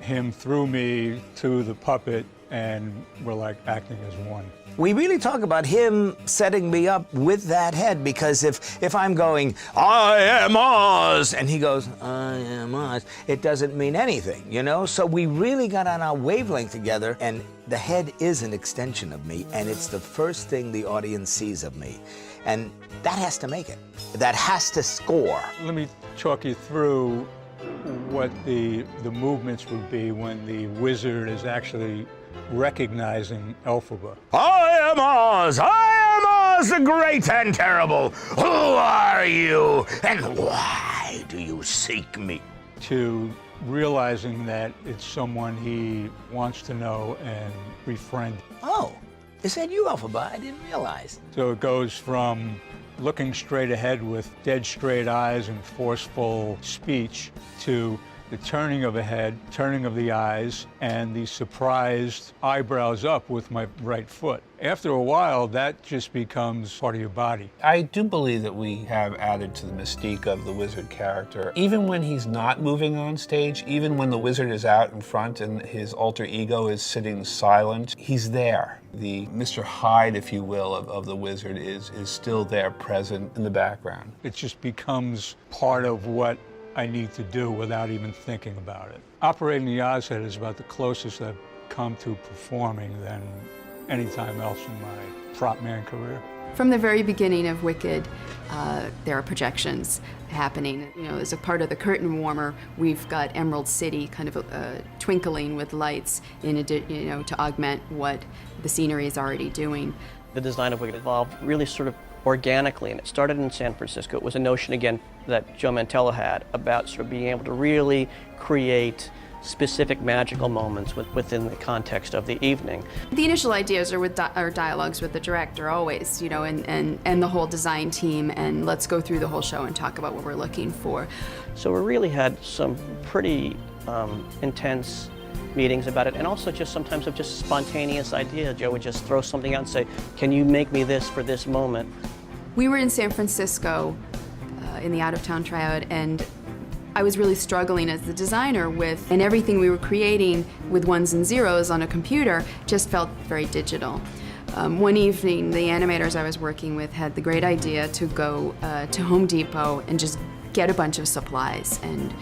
[SPEAKER 17] him through me to the puppet and we're like acting as one.
[SPEAKER 18] We really talk about him setting me up with that head, because if I'm going, I am Oz, and he goes, I am Oz, it doesn't mean anything, you know? So we really got on our wavelength together, and the head is an extension of me, and it's the first thing the audience sees of me. And that has to make it. That has to score.
[SPEAKER 17] Let me talk you through what the movements would be when the wizard is actually recognizing Elphaba.
[SPEAKER 18] I am Oz! I am Oz the Great and Terrible! Who are you, and why do you seek me?
[SPEAKER 17] To realizing that it's someone he wants to know and befriend.
[SPEAKER 18] Oh, is that you, Elphaba? I didn't realize.
[SPEAKER 17] So it goes from looking straight ahead with dead straight eyes and forceful speech to the turning of a head, turning of the eyes, and the surprised eyebrows up with my right foot. After a while, that just becomes part of your body.
[SPEAKER 5] I do believe that we have added to the mystique of the wizard character. Even when he's not moving on stage, even when the wizard is out in front and his alter ego is sitting silent, he's there. The Mr. Hyde, if you will, of the wizard is still there, present in the background.
[SPEAKER 17] It just becomes part of what I need to do without even thinking about it. Operating the Oz head is about the closest I've come to performing than any time else in my prop man career.
[SPEAKER 19] From the very beginning of Wicked, there are projections happening. You know, as a part of the curtain warmer, we've got Emerald City kind of twinkling with lights to augment what the scenery is already doing.
[SPEAKER 16] The design of Wicked evolved really sort of organically, and it started in San Francisco. It was a notion, again, that Joe Mantello had about sort of being able to really create specific magical moments within the context of the evening.
[SPEAKER 19] The initial ideas are with dialogues with the director always, you know, and the whole design team, and let's go through the whole show and talk about what we're looking for.
[SPEAKER 16] So we really had some pretty intense meetings about it, and also just sometimes of just spontaneous idea. Joe would just throw something out and say, can you make me this for this moment?
[SPEAKER 19] We were in San Francisco in the out-of-town tryout, and I was really struggling as the designer with, and everything we were creating with ones and zeros on a computer just felt very digital. One evening, the animators I was working with had the great idea to go to Home Depot and just get a bunch of supplies. And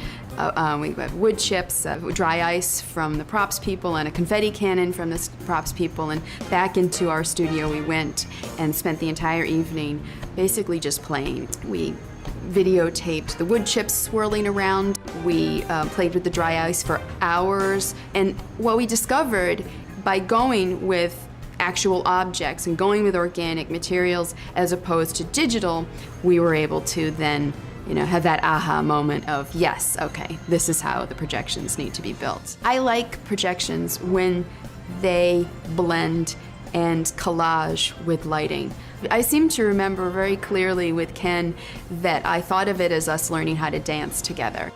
[SPEAKER 19] we had wood chips, dry ice from the props people, and a confetti cannon from the props people. And back into our studio we went and spent the entire evening basically just playing. We videotaped the wood chips swirling around. We played with the dry ice for hours. And what we discovered by going with actual objects and going with organic materials as opposed to digital, we were able to then, you know, have that aha moment of, yes, okay, this is how the projections need to be built. I like projections when they blend and collage with lighting. I seem to remember very clearly with Ken that I thought of it as us learning how to dance together.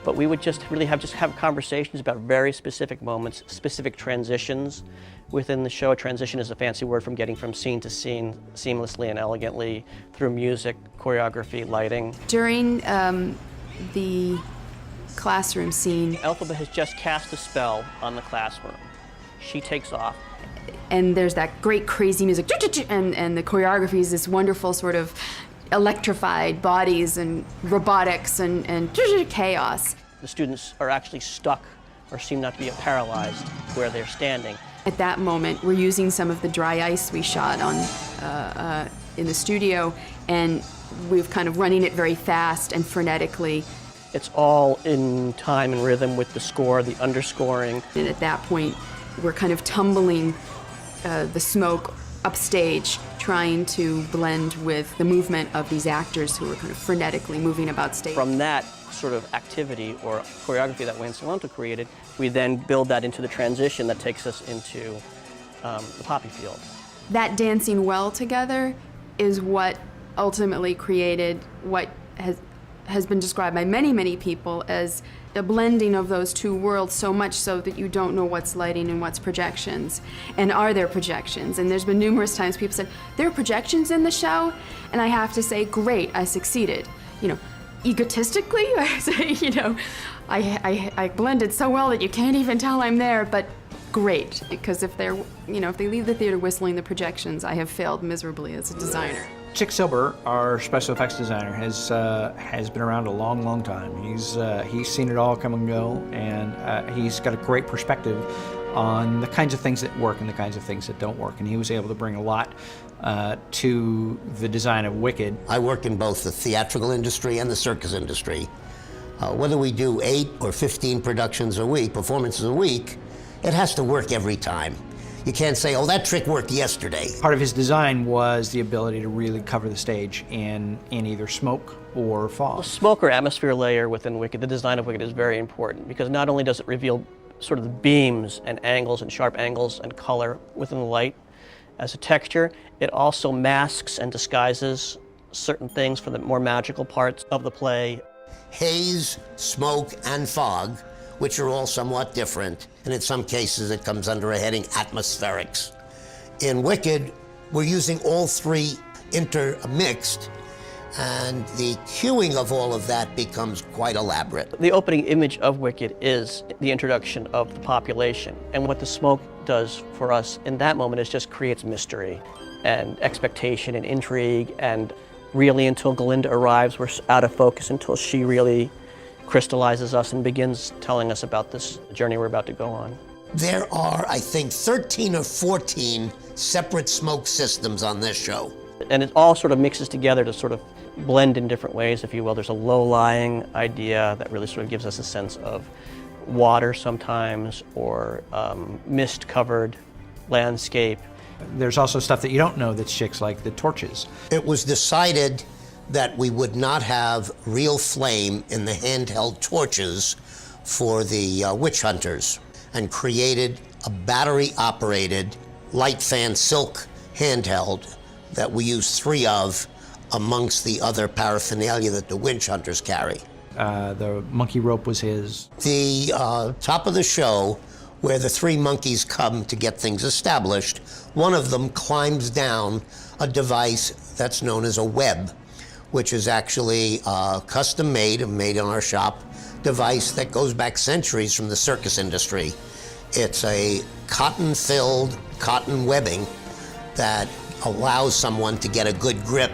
[SPEAKER 16] But we would just really have conversations about very specific moments, specific transitions within the show. A transition is a fancy word from getting from scene to scene seamlessly and elegantly through music, choreography, lighting.
[SPEAKER 19] During the classroom scene,
[SPEAKER 16] Elphaba has just cast a spell on the classroom. She takes off.
[SPEAKER 19] And there's that great crazy music, and the choreography is this wonderful sort of electrified bodies and robotics and chaos.
[SPEAKER 16] The students are actually stuck or seem not to be paralyzed where they're standing.
[SPEAKER 19] At that moment, we're using some of the dry ice we shot on in the studio, and we've kind of running it very fast and frenetically.
[SPEAKER 16] It's all in time and rhythm with the score, the underscoring.
[SPEAKER 19] And at that point, we're kind of tumbling the smoke upstage, trying to blend with the movement of these actors who are kind of frenetically moving about stage.
[SPEAKER 16] From that sort of activity or choreography that Wayne Salento created, we then build that into the transition that takes us into the poppy field.
[SPEAKER 19] That dancing well together is what ultimately created what has been described by many, many people as a blending of those two worlds, so much so that you don't know what's lighting and what's projections. And are there projections? And there's been numerous times people said, there are projections in the show? And I have to say, great, I succeeded. You know, egotistically, I say, you know, I blended so well that you can't even tell I'm there, but great, because if they're, if they leave the theater whistling the projections, I have failed miserably as a designer.
[SPEAKER 2] Chick Silber, our special effects designer, has been around a long, long time. He's seen it all come and go, and he's got a great perspective on the kinds of things that work and the kinds of things that don't work. And he was able to bring a lot to the design of Wicked.
[SPEAKER 6] I work in both the theatrical industry and the circus industry. Whether we do 8 or 15 productions a week, performances a week, it has to work every time. You can't say, oh, that trick worked yesterday.
[SPEAKER 2] Part of his design was the ability to really cover the stage in either smoke or fog.
[SPEAKER 16] The smoke or atmosphere layer within Wicked, the design of Wicked, is very important because not only does it reveal sort of the beams and angles and sharp angles and color within the light as a texture, it also masks and disguises certain things for the more magical parts of the play.
[SPEAKER 6] Haze, smoke, and fog, which are all somewhat different, and in some cases it comes under a heading atmospherics. In Wicked, we're using all three intermixed, and the cueing of all of that becomes quite elaborate.
[SPEAKER 16] The opening image of Wicked is the introduction of the population, and what the smoke does for us in that moment is just creates mystery and expectation and intrigue, and really until Glinda arrives, we're out of focus until she really crystallizes us and begins telling us about this journey we're about to go on.
[SPEAKER 6] There are, I think, 13 or 14 separate smoke systems on this show.
[SPEAKER 16] And it all sort of mixes together to sort of blend in different ways, if you will. There's a low-lying idea that really sort of gives us a sense of water sometimes, or mist-covered landscape.
[SPEAKER 2] There's also stuff that you don't know that's Chicks, like the torches.
[SPEAKER 6] It was decided that we would not have real flame in the handheld torches for the witch hunters, and created a battery-operated light fan silk handheld that we use 3 of amongst the other paraphernalia that the witch hunters carry.
[SPEAKER 2] The monkey rope was his.
[SPEAKER 6] The top of the show, where the 3 monkeys come to get things established, one of them climbs down a device that's known as a web, which is actually custom-made in our shop device that goes back centuries from the circus industry. It's a cotton-filled cotton webbing that allows someone to get a good grip.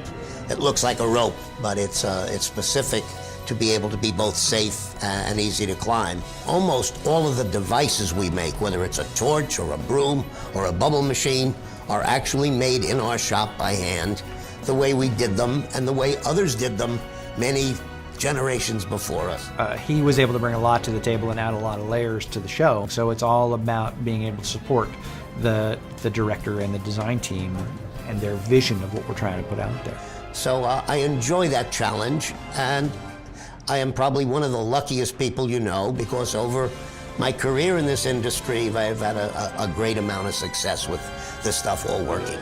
[SPEAKER 6] It looks like a rope, but it's specific to be able to be both safe and easy to climb. Almost all of the devices we make, whether it's a torch or a broom or a bubble machine, are actually made in our shop by hand, the way we did them and the way others did them many generations before us.
[SPEAKER 2] He was able to bring a lot to the table and add a lot of layers to the show. So it's all about being able to support the director and the design team and their vision of what we're trying to put out there.
[SPEAKER 6] So I enjoy that challenge, and I am probably one of the luckiest people you know, because over my career in this industry, I've had a great amount of success with this stuff all working.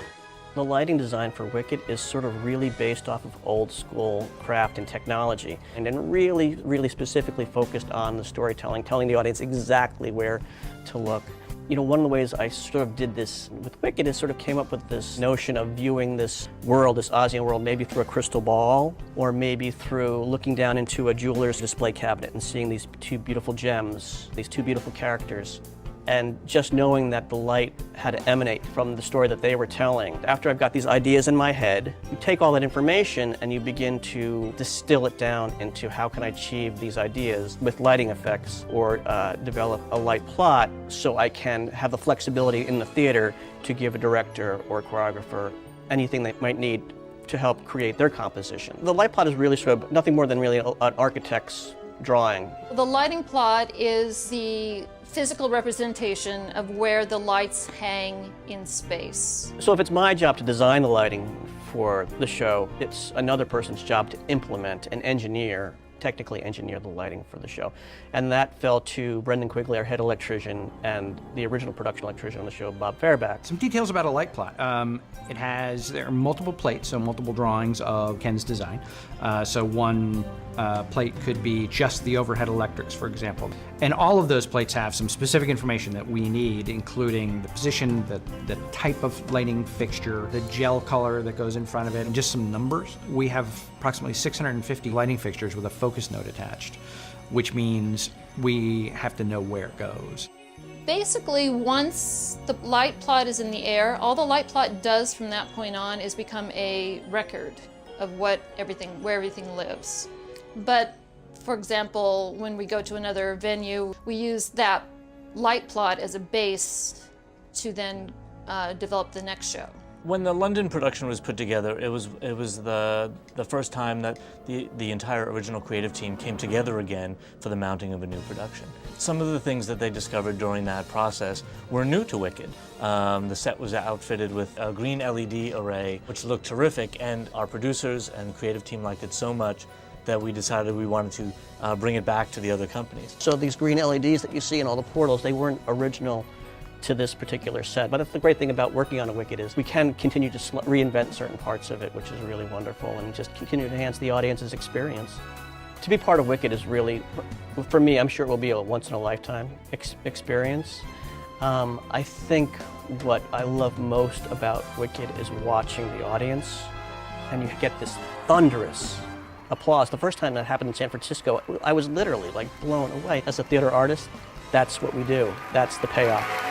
[SPEAKER 16] The lighting design for Wicked is sort of really based off of old school craft and technology, and then really, really specifically focused on the storytelling, telling the audience exactly where to look. You know, one of the ways I sort of did this with Wicked is sort of came up with this notion of viewing this world, this Ozian world, maybe through a crystal ball, or maybe through looking down into a jeweler's display cabinet and seeing these 2 beautiful gems, these 2 beautiful characters. And just knowing that the light had to emanate from the story that they were telling. After I've got these ideas in my head, you take all that information and you begin to distill it down into how can I achieve these ideas with lighting effects, or develop a light plot so I can have the flexibility in the theater to give a director or a choreographer anything they might need to help create their composition. The light plot is really sort of nothing more than really an architect's drawing.
[SPEAKER 20] The lighting plot is the physical representation of where the lights hang in space.
[SPEAKER 16] So if it's my job to design the lighting for the show, it's another person's job to implement and engineer, technically engineer the lighting for the show. And that fell to Brendan Quigley, our head electrician, and the original production electrician on the show, Bob Fairback.
[SPEAKER 2] Some details about a light plot. There are multiple plates, so multiple drawings of Ken's design. So one plate could be just the overhead electrics, for example. And all of those plates have some specific information that we need, including the position, the type of lighting fixture, the gel color that goes in front of it, and just some numbers. We have approximately 650 lighting fixtures with a focus node attached, which means we have to know where it goes.
[SPEAKER 20] Basically, once the light plot is in the air, all the light plot does from that point on is become a record of where everything lives. But for example, when we go to another venue, we use that light plot as a base to then develop the next show.
[SPEAKER 15] When the London production was put together, it was the first time that the entire original creative team came together again for the mounting of a new production. Some of the things that they discovered during that process were new to Wicked. The set was outfitted with a green LED array, which looked terrific, and our producers and creative team liked it so much that we decided we wanted to bring it back to the other companies.
[SPEAKER 16] So these green LEDs that you see in all the portals, they weren't original to this particular set. But the great thing about working on a Wicked is we can continue to reinvent certain parts of it, which is really wonderful, and just continue to enhance the audience's experience. To be part of Wicked is really, for me, I'm sure it will be a once-in-a-lifetime experience. I think what I love most about Wicked is watching the audience, and you get this thunderous applause. The first time that happened in San Francisco, I was literally like blown away. As a theater artist, that's what we do. That's the payoff.